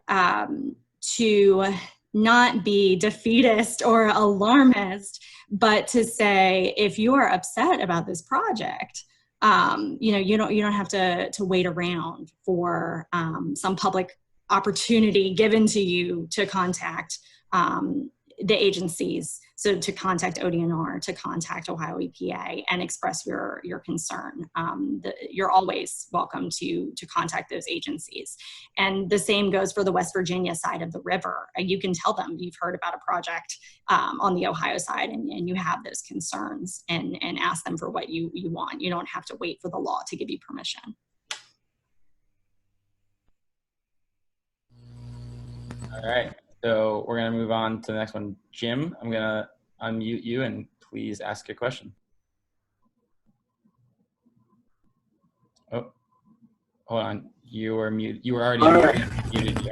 to not be defeatist or alarmist, but to say if you are upset about this project, you don't have to wait around for some public opportunity given to you to contact the agencies, so to contact ODNR, to contact Ohio EPA and express your concern. You're always welcome to contact those agencies. And the same goes for the West Virginia side of the river. You can tell them you've heard about a project on the Ohio side and you have those concerns and ask them for what you want. You don't have to wait for the law to give you permission. All right. So we're going to move on to the next one. Jim, I'm going to unmute you and please ask your question. Oh, hold on. You were muted. You were already All muted. right. Muted here.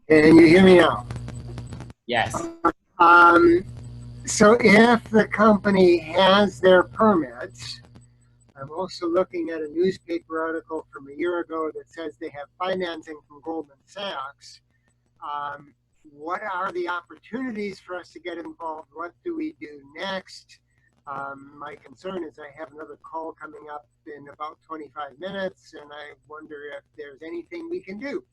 Can you hear me now? Yes. So if the company has their permits, I'm also looking at a newspaper article from a year ago that says they have financing from Goldman Sachs. What are the opportunities for us to get involved? What do we do next? My concern is I have another call coming up in about 25 minutes, and I wonder if there's anything we can do.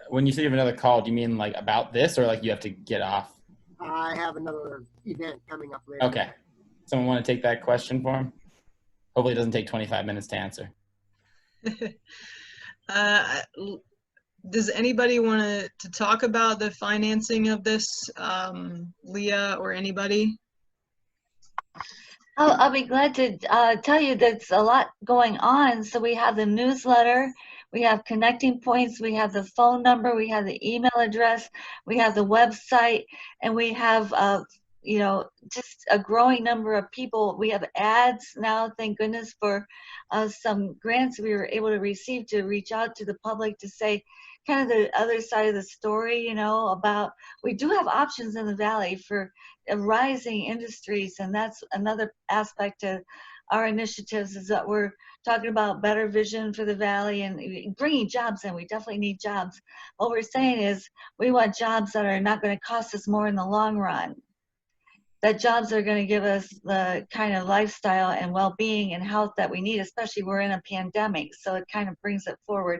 When you say you have another call, do you mean like about this, or like you have to get off? I have another event coming up later. Okay. Someone want to take that question for him? Hopefully it doesn't take 25 minutes to answer. Does anybody want to talk about the financing of this, Leah or anybody? I'll be glad to tell you there's a lot going on. So we have the newsletter, we have connecting points, we have the phone number, we have the email address, we have the website, and we have you know, just a growing number of people. We have ads now, thank goodness for some grants we were able to receive to reach out to the public to say kind of the other side of the story, you know, about we do have options in the valley for rising industries, and that's another aspect of our initiatives, is that we're talking about better vision for the valley and bringing jobs in. We definitely need jobs. What we're saying is we want jobs that are not going to cost us more in the long run, that jobs are going to give us the kind of lifestyle and well-being and health that we need, especially we're in a pandemic, so it kind of brings it forward.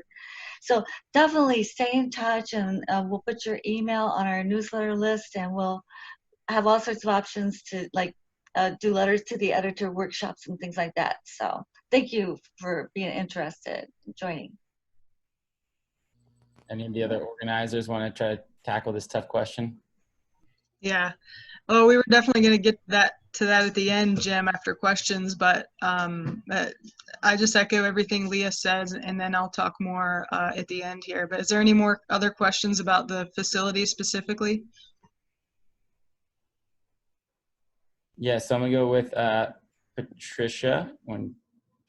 So definitely stay in touch, and we'll put your email on our newsletter list, and we'll have all sorts of options to like do letters to the editor, workshops, and things like that. So thank you for being interested in joining. Any of the other organizers want to try to tackle this tough question? Yeah. Oh, we were definitely going to get to that at the end, Jim, after questions, but I just echo everything Leah says, and then I'll talk more at the end here. But is there any more other questions about the facility specifically? Yeah, so I'm gonna go with Patricia.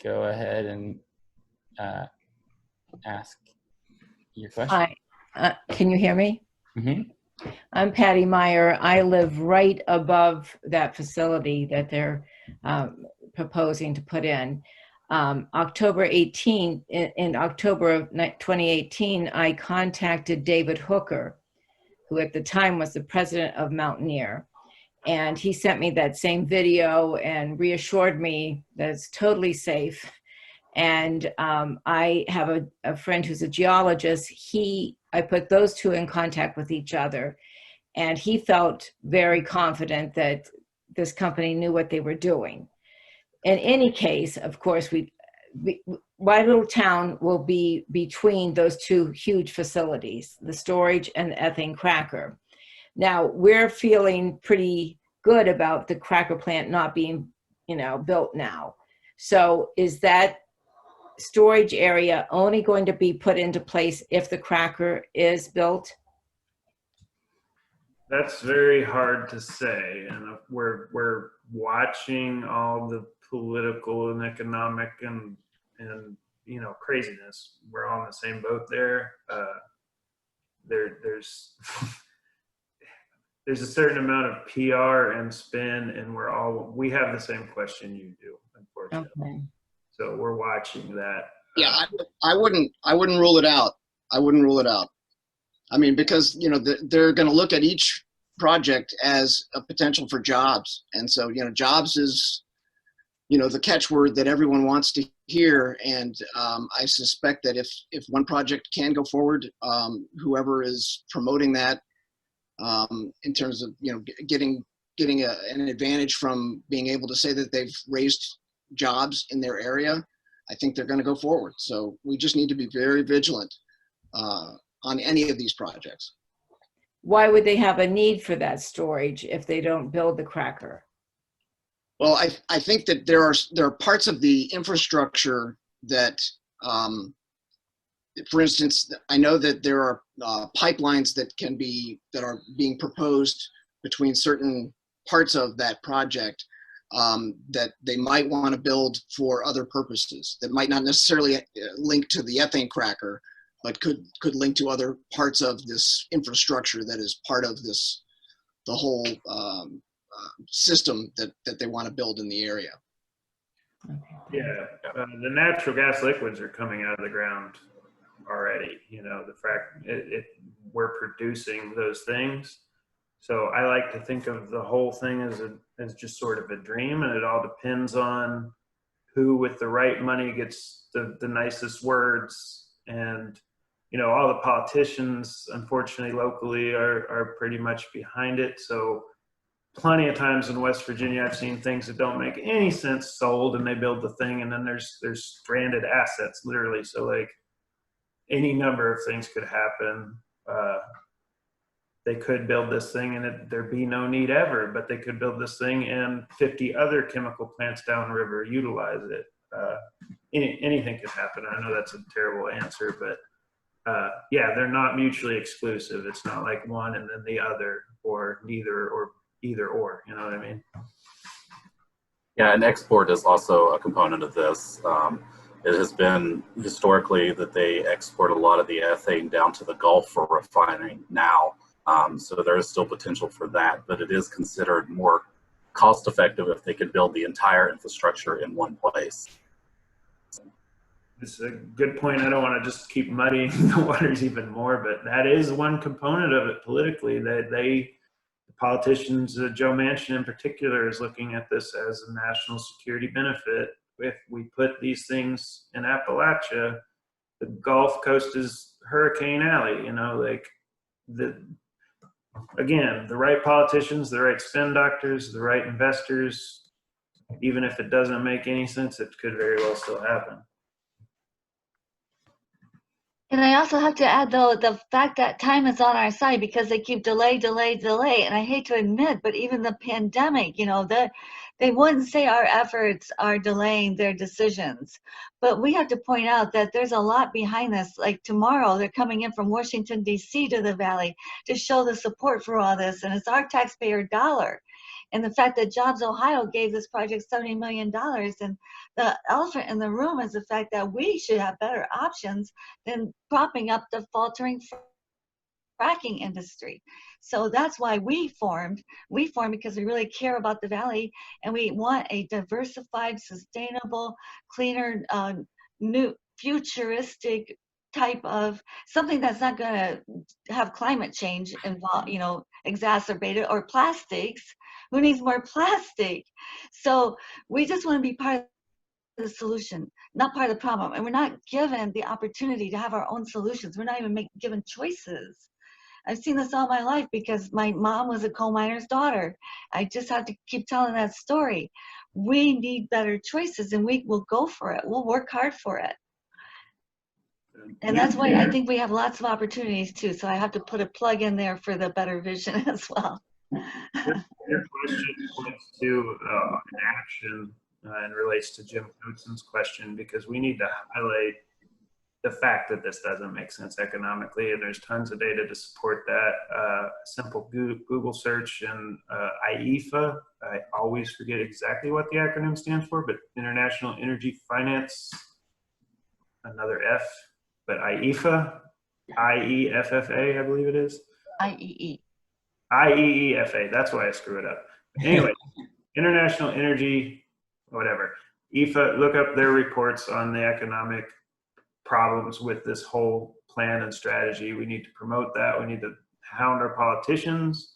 Go ahead and ask your question. Hi, can you hear me? Mm-hmm. I'm Patty Meyer. I live right above that facility that they're proposing to put in. October 18th, in October of 2018, I contacted David Hooker, who at the time was the president of Mountaineer. And he sent me that same video and reassured me that it's totally safe. And I have a friend who's a geologist. I put those two in contact with each other, and he felt very confident that this company knew what they were doing. In any case, of course, my little town will be between those two huge facilities, the storage and the ethane cracker. Now, we're feeling pretty good about the cracker plant not being, built now. So is that storage area only going to be put into place if the cracker is built? That's very hard to say, and we're watching all the political and economic and craziness. We're all in the same boat there. There's there's a certain amount of PR and spin, and we have the same question you do, unfortunately. Okay. So we're watching that. Yeah, I wouldn't rule it out. I wouldn't rule it out. I mean, because they're going to look at each project as a potential for jobs, and so jobs is the catchword that everyone wants to hear. And I suspect that if one project can go forward, whoever is promoting that, in terms of getting an advantage from being able to say that they've raised jobs in their area, I think they're going to go forward. So we just need to be very vigilant on any of these projects. Why would they have a need for that storage if they don't build the cracker? Well, I think that there are parts of the infrastructure that, for instance, I know that there are pipelines that are being proposed between certain parts of that project that they might want to build for other purposes that might not necessarily link to the ethane cracker, but could link to other parts of this infrastructure that is part of this, the whole system that they want to build in the area. Yeah, the natural gas liquids are coming out of the ground already. You know, the fact we're producing those things. So I like to think of the whole thing as just sort of a dream, and it all depends on who with the right money gets the nicest words. And, you know, all the politicians, unfortunately, locally are pretty much behind it. So plenty of times in West Virginia, I've seen things that don't make any sense sold, and they build the thing, and then there's stranded assets, literally. So like any number of things could happen. They could build this thing and there'd be no need ever, but they could build this thing and 50 other chemical plants downriver utilize it. Anything could happen. I know that's a terrible answer, but yeah, they're not mutually exclusive. It's not like one and then the other, or neither, or either or, you know what I mean? Yeah, and export is also a component of this. It has been historically that they export a lot of the ethane down to the Gulf for refining now. So there is still potential for that, but it is considered more cost effective if they could build the entire infrastructure in one place. It's a good point. I don't want to just keep muddying the waters even more, but that is one component of it politically. The politicians, Joe Manchin in particular, is looking at this as a national security benefit. If we put these things in Appalachia, the Gulf Coast is Hurricane Alley, you know, like again, the right politicians, the right spin doctors, the right investors, even if it doesn't make any sense, it could very well still happen. And I also have to add, though, the fact that time is on our side because they keep delay. And I hate to admit, but even the pandemic, you know, they wouldn't say our efforts are delaying their decisions. But we have to point out that there's a lot behind this. Like tomorrow, they're coming in from Washington, D.C. to the Valley to show the support for all this. And it's our taxpayer dollar. And the fact that Jobs Ohio gave this project $70 million, and the elephant in the room is the fact that we should have better options than propping up the faltering fracking industry. So that's why we formed. We formed because we really care about the Valley, and we want a diversified, sustainable, cleaner, new, futuristic type of something that's not going to have climate change involved, you know, exacerbated, or plastics. Who needs more plastic? So we just want to be part of the solution, not part of the problem. And we're not given the opportunity to have our own solutions. We're not even given choices. I've seen this all my life because my mom was a coal miner's daughter. I just have to keep telling that story. We need better choices, and we will go for it. We'll work hard for it. And that's why I think we have lots of opportunities too. So I have to put a plug in there for the better vision as well. Your question points to an action and relates to Jim Coatson's question, because we need to highlight the fact that this doesn't make sense economically, and there's tons of data to support that. Simple Google search and IEFA, I always forget exactly what the acronym stands for, but International Energy Finance, another F, but IEFA, IEFFA, I believe it is. IEEFA, that's why I screw it up. Anyway, International Energy, whatever. IEFA, look up their reports on the economic problems with this whole plan and strategy. We need to promote that. We need to hound our politicians.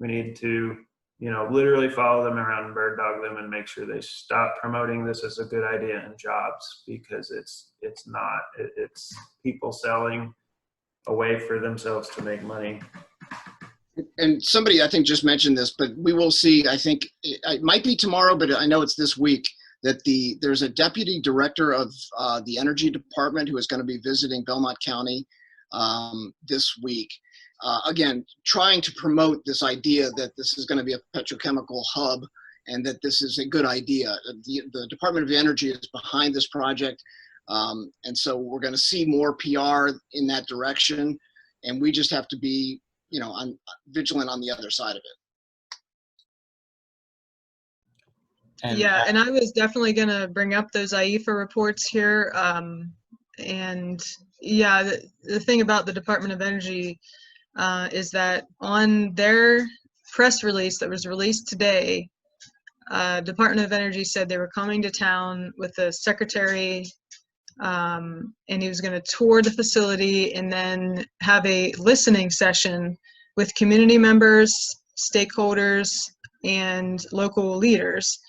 We need to, you know, literally follow them around and bird dog them and make sure they stop promoting this as a good idea in jobs, because it's not. It's people selling a way for themselves to make money. And somebody, I think, just mentioned this, but we will see, I think it might be tomorrow, but I know it's this week, that there's a deputy director of the energy department who is going to be visiting Belmont County this week. Again, trying to promote this idea that this is going to be a petrochemical hub and that this is a good idea. The Department of Energy is behind this project. And so we're going to see more PR in that direction. And we just have to be, you know, vigilant on the other side of it. And, yeah, and I was definitely going to bring up those IEFA reports here. And yeah, the thing about the Department of Energy is that on their press release that was released today, Department of Energy said they were coming to town with the secretary, and he was going to tour the facility and then have a listening session with community members, stakeholders, and local leaders.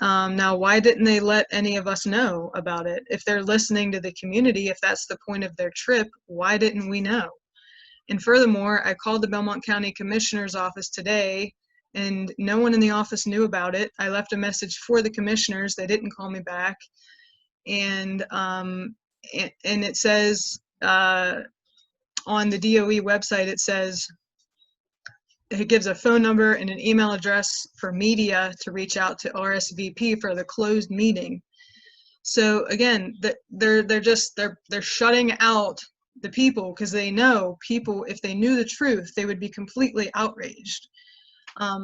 Now, why didn't they let any of us know about it? If they're listening to the community, if that's the point of their trip, why didn't we know? And furthermore, I called the Belmont County Commissioner's office today, and no one in the office knew about it. I left a message for the commissioners. They didn't call me back. And it says on the DOE website, it gives a phone number and an email address for media to reach out to RSVP for the closed meeting. So again, they're shutting out the people because they know people, if they knew the truth, they would be completely outraged.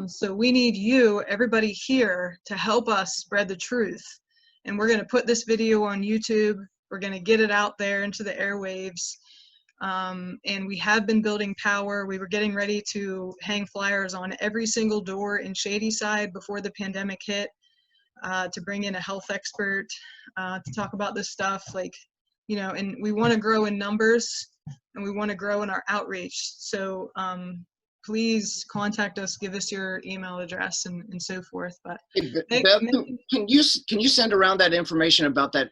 So we need you, everybody here, to help us spread the truth. And we're going to put this video on YouTube. We're going to get it out there into the airwaves. And we have been building power. We were getting ready to hang flyers on every single door in Shadyside before the pandemic hit, to bring in a health expert to talk about this stuff. Like, you know, and we want to grow in numbers and we want to grow in our outreach. So please contact us, give us your email address and so forth. But hey, Bev, can you send around that information about that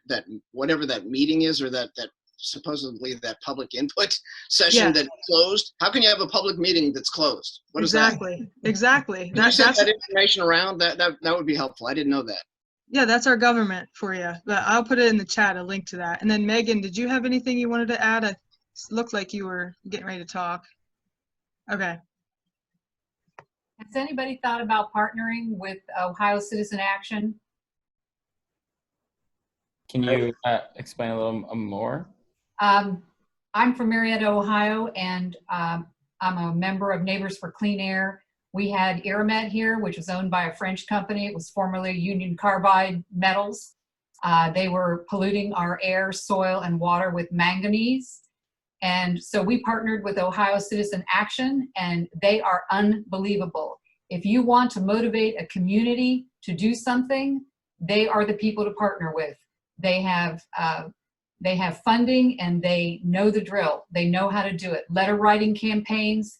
whatever that meeting is, or that supposedly that public input session that closed? How can you have a public meeting that's closed? What is that? Exactly. Can you send that information around? That would be helpful. I didn't know that. Yeah, that's our government for you. But I'll put it in the chat, a link to that. And then Megan, did you have anything you wanted to add? It looked like you were getting ready to talk. Okay. Has anybody thought about partnering with Ohio Citizen Action? Can you explain a little more? I'm from Marietta, Ohio, and I'm a member of Neighbors for Clean Air. We had Eramet here, which was owned by a French company. It was formerly Union Carbide Metals. They were polluting our air, soil, and water with manganese. And so we partnered with Ohio Citizen Action, and they are unbelievable. If you want to motivate a community to do something, they are the people to partner with. They have funding and they know the drill. They know how to do it. Letter writing campaigns.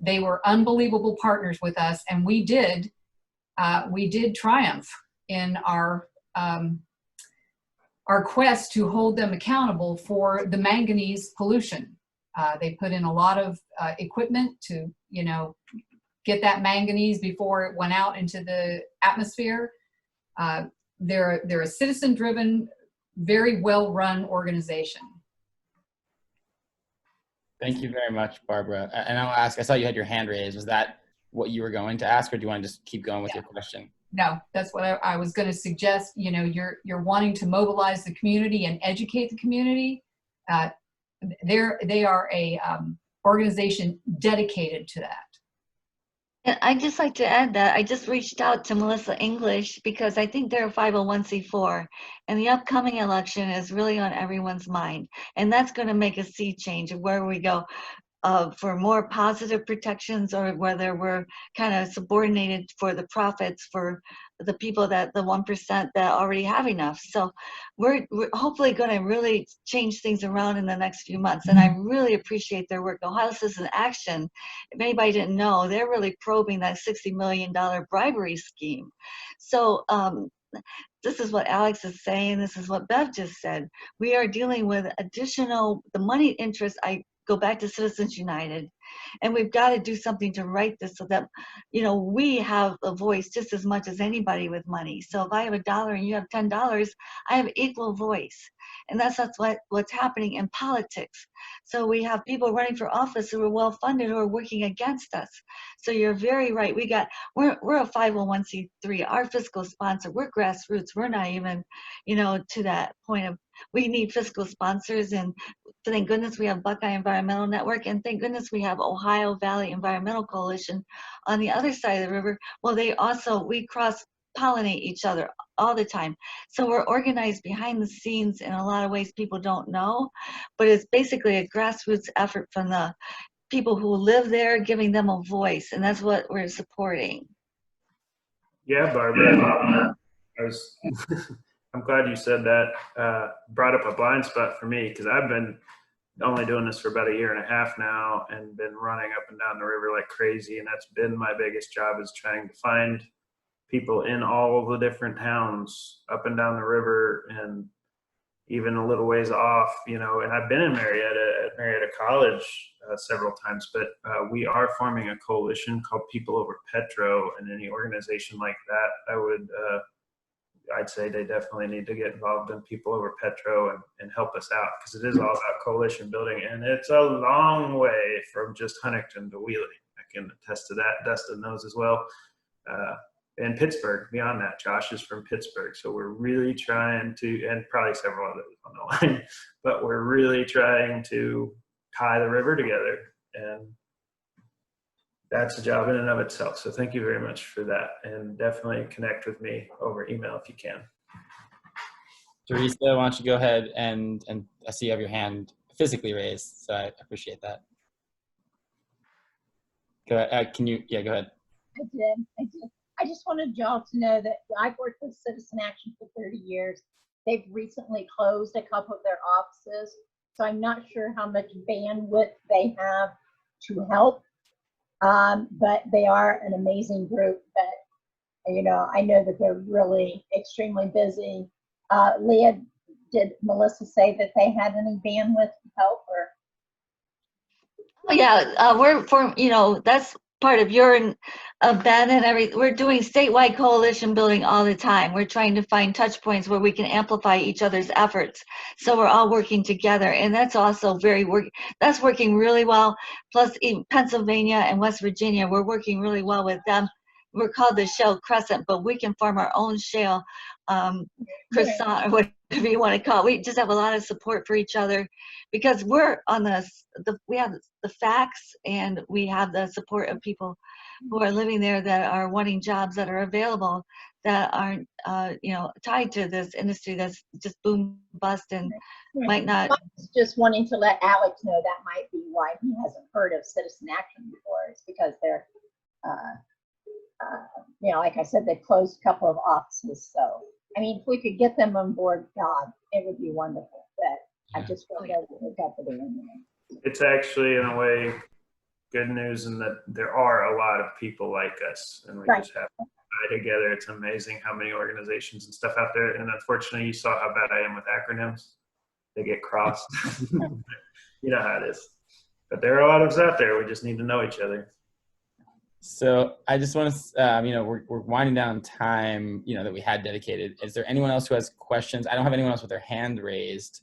They were unbelievable partners with us, and we did triumph in our quest to hold them accountable for the manganese pollution. They put in a lot of equipment to, you know, get that manganese before it went out into the atmosphere. They're a citizen-driven, very well-run organization. Thank you very much, Barbara. And I'll ask, I saw you had your hand raised. Was that what you were going to ask, or do you want to just keep going with your question? No, that's what I was going to suggest. You know, you're wanting to mobilize the community and educate the community. They are a organization dedicated to that. And I'd just like to add that I just reached out to Melissa English because I think they're a 501c4, and the upcoming election is really on everyone's mind. And that's going to make a sea change of where we go for more positive protections, or whether we're kind of subordinated for the profits for the people, that the 1% that already have enough. So we're hopefully going to really change things around in the next few months. And I really appreciate their work. Ohio Citizen Action, if anybody didn't know, they're really probing that $60 million bribery scheme. So this is what Alex is saying. This is what Bev just said. We are dealing with additional, the money interest. I go back to Citizens United, and we've got to do something to right this so that, you know, we have a voice just as much as anybody with money. So if I have $1 and you have $10, I have equal voice. And that's what's happening in politics. So we have people running for office who are well-funded who are working against us. So you're very right. We're a 501c3. Our fiscal sponsor, we're grassroots. We're not even, you know, to that point of, we need fiscal sponsors. And thank goodness we have Buckeye Environmental Network, and thank goodness we have Ohio Valley Environmental Coalition on the other side of the river. Well, we cross pollinate each other all the time. So we're organized behind the scenes in a lot of ways people don't know, but it's basically a grassroots effort from the people who live there, giving them a voice, and that's what we're supporting. Yeah, Barbara. I'm glad you said that. Brought up a blind spot for me because I've been only doing this for about a year and a half now and been running up and down the river like crazy. And that's been my biggest job, is trying to find people in all the different towns up and down the river and even a little ways off, you know. And I've been in Marietta College several times, but we are forming a coalition called People Over Petro, and any organization like that, I'd say they definitely need to get involved in People Over Petro and help us out, because it is all about coalition building, and it's a long way from just Huntington to Wheeling. I can attest to that. Dustin knows as well. And Pittsburgh, beyond that. Josh is from Pittsburgh, so we're really trying to, and probably several others on the line, but we're really trying to tie the river together, and that's a job in and of itself. So thank you very much for that, and definitely connect with me over email if you can. Teresa, why don't you go ahead, and I see you have your hand physically raised, so I appreciate that. Go ahead. Go ahead. I did. I just wanted y'all to know that I've worked with Citizen Action for 30 years. They've recently closed a couple of their offices, so I'm not sure how much bandwidth they have to help. But they are an amazing group. But you know, I know that they're really extremely busy. Leah, did Melissa say that they had any bandwidth to help? Or? Oh, yeah, we're for, you know, that's part of your event and everything. We're doing statewide coalition building all the time. We're trying to find touch points where we can amplify each other's efforts. So we're all working together, and that's also that's working really well. Plus in Pennsylvania and West Virginia, we're working really well with them. We're called the Shale Crescent, but we can form our own shale croissant, or whatever you want to call it. We just have a lot of support for each other because we're on we have the facts, and we have the support of people who are living there that are wanting jobs that are available, that aren't you know, tied to this industry that's just boom bust and might not. I was just wanting to let Alex know that might be why he hasn't heard of Citizen Action before. It's because they're you know, like I said, they closed a couple of offices. So, I mean, if we could get them on board, God, it would be wonderful. But I just feel that we got to do it. It's actually, in a way, good news in that there are a lot of people like us, and we just have to tie together. It's amazing how many organizations and stuff out there. And unfortunately, you saw how bad I am with acronyms. They get crossed. You know how it is. But there are a lot of us out there. We just need to know each other. So I just want to, you know, we're winding down time, you know, that we had dedicated. Is there anyone else who has questions? I don't have anyone else with their hand raised.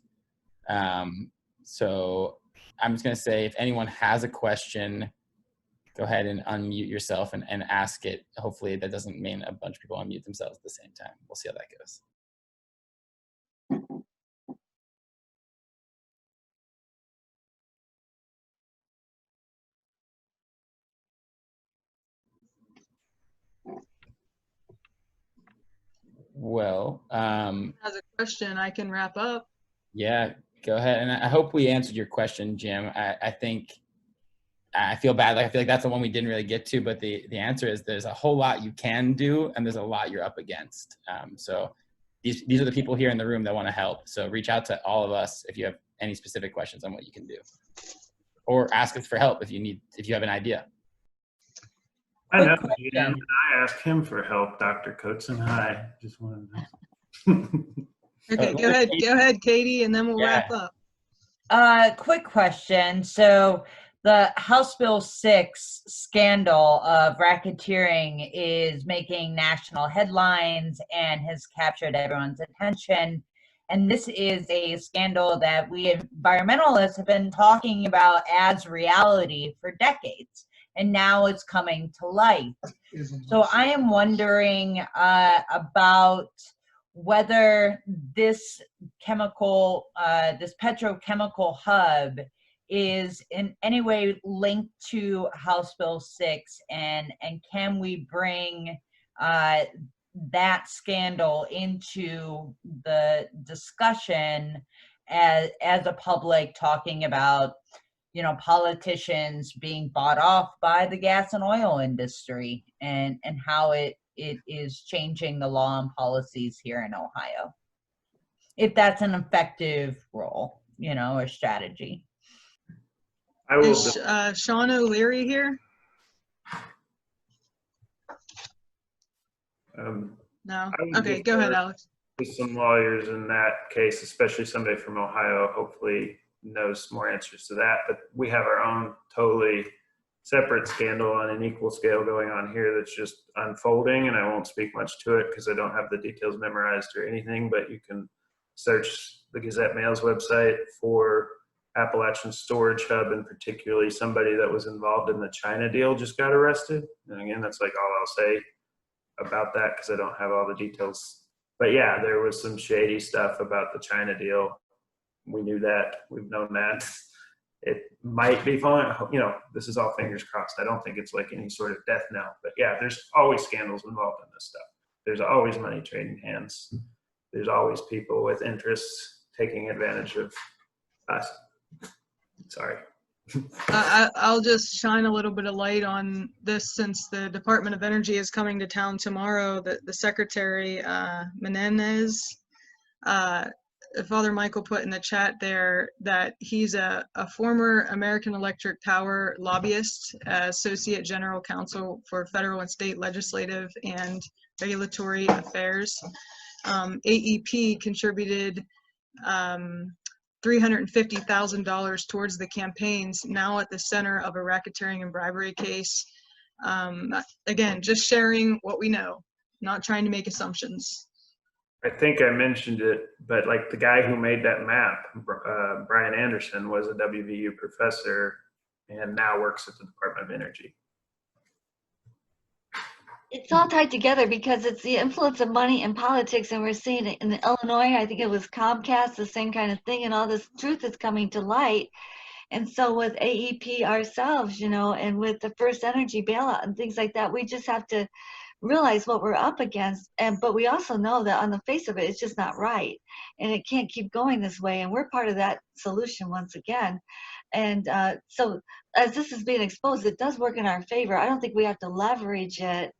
So I'm just going to say, if anyone has a question, go ahead and unmute yourself and ask it. Hopefully that doesn't mean a bunch of people unmute themselves at the same time. We'll see how that goes. Well, As a question, I can wrap up. Yeah, go ahead. And I hope we answered your question, Jim. I think, I feel bad. I feel like that's the one we didn't really get to, but the answer is there's a whole lot you can do, and there's a lot you're up against. So these are the people here in the room that want to help. So reach out to all of us if you have any specific questions on what you can do, or ask us for help if you have an idea. I know, Jim, and I asked him for help, Dr. Coatson. Hi, just wanted to know. Okay, go ahead, Katie, and then we'll wrap up. Quick question. So the House Bill 6 scandal of racketeering is making national headlines and has captured everyone's attention. And this is a scandal that we environmentalists have been talking about as reality for decades. And now it's coming to light. So I am wondering about whether this this petrochemical hub is in any way linked to House Bill 6, and can we bring that scandal into the discussion as a public, talking about, you know, politicians being bought off by the gas and oil industry, and how it is changing the law and policies here in Ohio. If that's an effective role, you know, or strategy. I will. Is Sean O'Leary here? No. Okay, go ahead, Alex. With some lawyers in that case, especially somebody from Ohio, hopefully knows more answers to that. But we have our own totally separate scandal on an equal scale going on here that's just unfolding, and I won't speak much to it because I don't have the details memorized or anything, but you can search the Gazette Mail's website for Appalachian Storage Hub, and particularly somebody that was involved in the China deal just got arrested. And again, that's like all I'll say about that because I don't have all the details. But yeah, there was some shady stuff about the China deal. We knew that. We've known that. It might be falling, you know, this is all fingers crossed. I don't think it's like any sort of death knell. But yeah, there's always scandals involved in this stuff. There's always money trading hands. There's always people with interests taking advantage of us. Sorry. I'll just shine a little bit of light on this since the Department of Energy is coming to town tomorrow. The Secretary, Menendez, Father Michael put in the chat there that he's a former American Electric Power lobbyist, Associate General Counsel for Federal and State Legislative and Regulatory Affairs. AEP contributed $350,000 towards the campaigns, now at the center of a racketeering and bribery case. Again, just sharing what we know, not trying to make assumptions. I think I mentioned it, but like the guy who made that map, Brian Anderson, was a WVU professor and now works at the Department of Energy. It's all tied together because it's the influence of money in politics, and we're seeing it in Illinois. I think it was Comcast, the same kind of thing, and all this truth is coming to light. And so with AEP ourselves, you know, and with the First Energy bailout and things like that, we just have to realize what we're up against. But we also know that on the face of it, it's just not right, and it can't keep going this way. And we're part of that solution once again. And so as this is being exposed, it does work in our favor. I don't think we have to leverage it.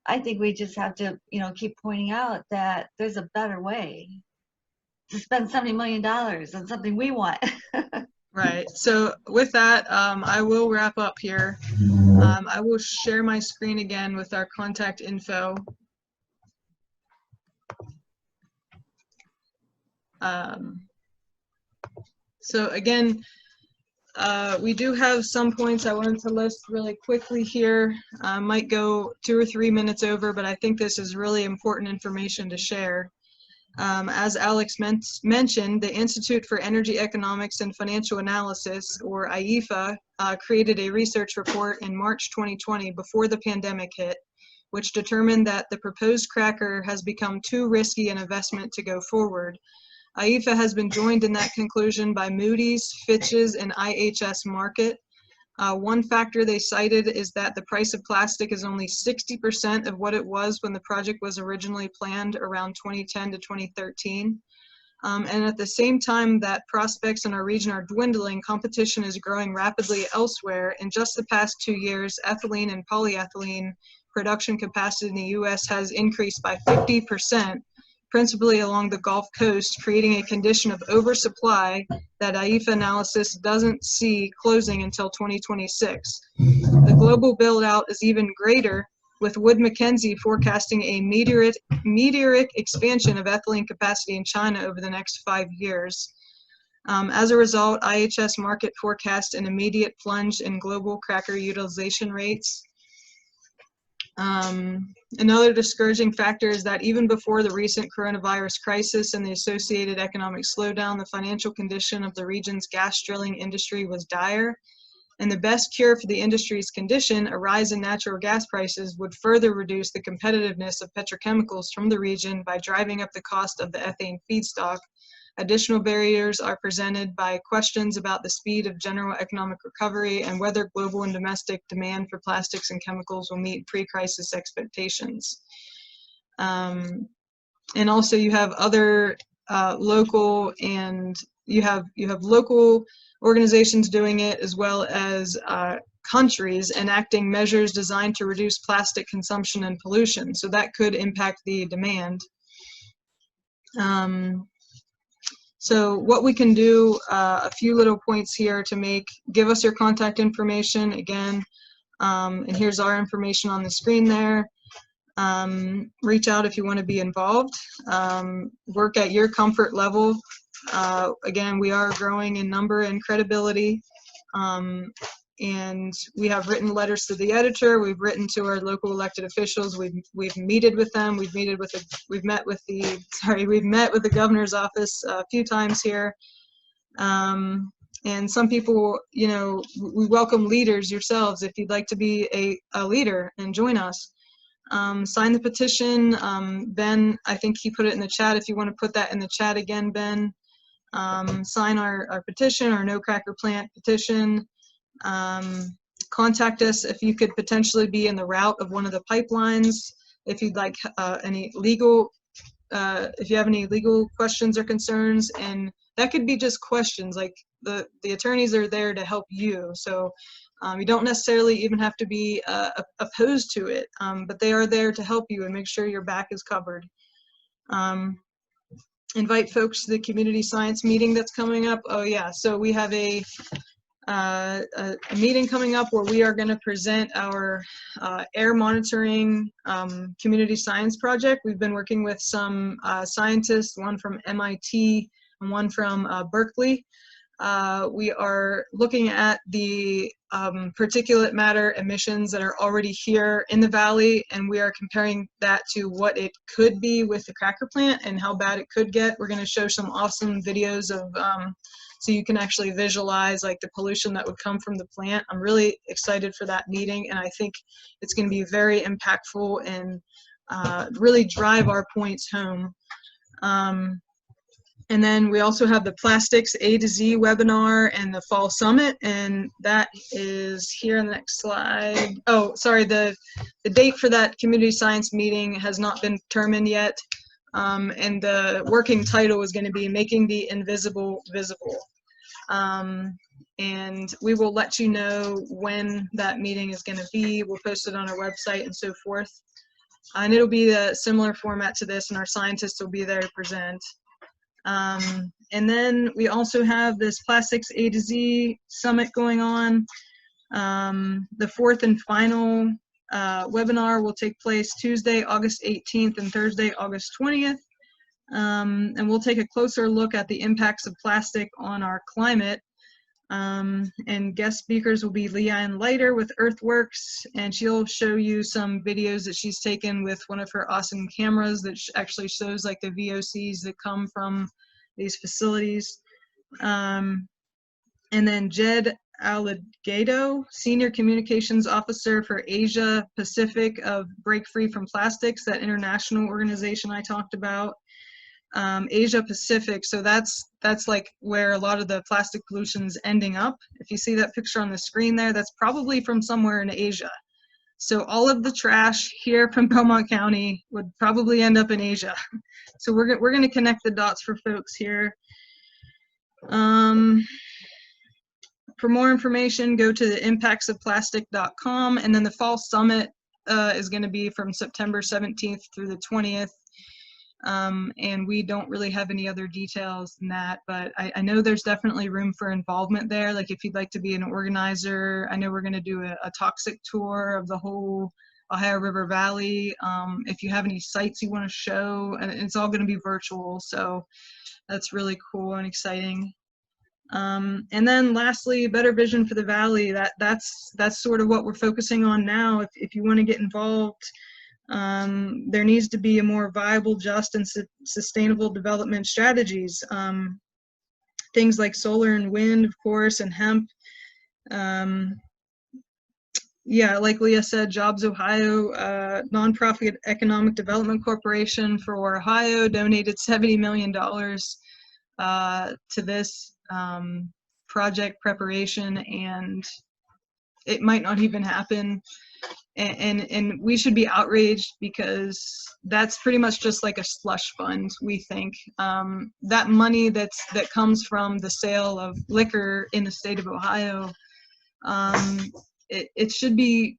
I think we just have to, you know, keep pointing out that there's a better way to spend $70 million on something we want. Right. So with that, I will wrap up here. I will share my screen again with our contact info. So again, we do have some points I wanted to list really quickly here. Might go 2 or 3 minutes over, but I think this is really important information to share. As Alex mentioned, the Institute for Energy Economics and Financial Analysis, or IEFA, created a research report in March 2020 before the pandemic hit, which determined that the proposed cracker has become too risky an investment to go forward. IEFA has been joined in that conclusion by Moody's, Fitch's, and IHS Markit. One factor they cited is that the price of plastic is only 60% of what it was when the project was originally planned around 2010 to 2013. And at the same time that prospects in our region are dwindling, competition is growing rapidly elsewhere. In just the past 2 years, ethylene and polyethylene production capacity in the U.S. has increased by 50%. Principally along the Gulf Coast, creating a condition of oversupply that IEFA analysis doesn't see closing until 2026. The global build-out is even greater, with Wood Mackenzie forecasting a meteoric expansion of ethylene capacity in China over the next 5 years. As a result, IHS Markit forecast an immediate plunge in global cracker utilization rates. Another discouraging factor is that even before the recent coronavirus crisis and the associated economic slowdown, the financial condition of the region's gas drilling industry was dire. And the best cure for the industry's condition, a rise in natural gas prices, would further reduce the competitiveness of petrochemicals from the region by driving up the cost of the ethane feedstock. Additional barriers are presented by questions about the speed of general economic recovery and whether global and domestic demand for plastics and chemicals will meet pre-crisis expectations. And also you have other local, and you have local organizations doing it, as well as countries enacting measures designed to reduce plastic consumption and pollution. So that could impact the demand. So what we can do, a few little points here to give us your contact information again. And here's our information on the screen there. Reach out if you want to be involved. Work at your comfort level. Again, we are growing in number and credibility. And we have written letters to the editor. We've written to our local elected officials. We've meted with them. We've met with the governor's office a few times here. And some people, you know, we welcome leaders yourselves if you'd like to be a leader and join us. Sign the petition. Ben, I think he put it in the chat. If you want to put that in the chat again, Ben, sign our petition, our No Cracker Plant petition. Contact us if you could potentially be in the route of one of the pipelines. If you'd like any legal, if you have any legal questions or concerns, and that could be just questions. Like the attorneys are there to help you. So you don't necessarily even have to be opposed to it, but they are there to help you and make sure your back is covered. Invite folks to the community science meeting that's coming up. Oh yeah, so we have a meeting coming up where we are going to present our air monitoring community science project. We've been working with some scientists, one from MIT and one from Berkeley. We are looking at the particulate matter emissions that are already here in the valley, and we are comparing that to what it could be with the cracker plant and how bad it could get. We're going to show some awesome videos of so you can actually visualize like the pollution that would come from the plant. I'm really excited for that meeting, and I think it's going to be very impactful and really drive our points home. And then we also have the Plastics A to Z webinar and the Fall Summit, and that is here on the next slide. Oh, sorry, the date for that community science meeting has not been determined yet, and the working title is going to be Making the Invisible Visible. And we will let you know when that meeting is going to be. We'll post it on our website and so forth. And it'll be a similar format to this, and our scientists will be there to present. And then we also have this Plastics A to Z Summit going on. The fourth and final webinar will take place Tuesday, August 18th and Thursday, August 20th. And we'll take a closer look at the impacts of plastic on our climate. And guest speakers will be Leanne Leiter with Earthworks, and she'll show you some videos that she's taken with one of her awesome cameras that actually shows like the VOCs that come from these facilities. And then Jed Allegado, Senior Communications Officer for Asia Pacific of Break Free from Plastics, that international organization I talked about. Asia Pacific, so that's like where a lot of the plastic pollution is ending up. If you see that picture on the screen there, that's probably from somewhere in Asia. So all of the trash here from Belmont County would probably end up in Asia. So we're going to connect the dots for folks here. For more information, go to the impactsofplastic.com, and then the Fall Summit is going to be from September 17th through the 20th. And we don't really have any other details than that, but I know there's definitely room for involvement there. Like if you'd like to be an organizer, I know we're going to do a toxic tour of the whole Ohio River Valley. If you have any sites you want to show, and it's all going to be virtual, so that's really cool and exciting. And then lastly, better vision for the valley. That's sort of what we're focusing on now. If you want to get involved, there needs to be a more viable, just, and sustainable development strategies. Things like solar and wind, of course, and hemp. Yeah, like Leah said, Jobs Ohio, nonprofit economic development corporation for Ohio donated $70 million to this project preparation and it might not even happen. And we should be outraged because that's pretty much just like a slush fund, we think. That money that comes from the sale of liquor in the state of Ohio, it should be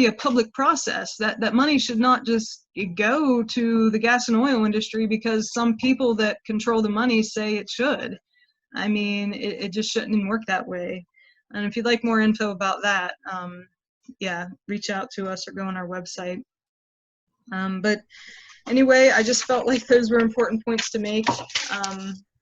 a public process. That money should not just go to the gas and oil industry because some people that control the money say it should. I mean, it just shouldn't work that way. And if you'd like more info about that, yeah, reach out to us or go on our website. But anyway, I just felt like those were important points to make.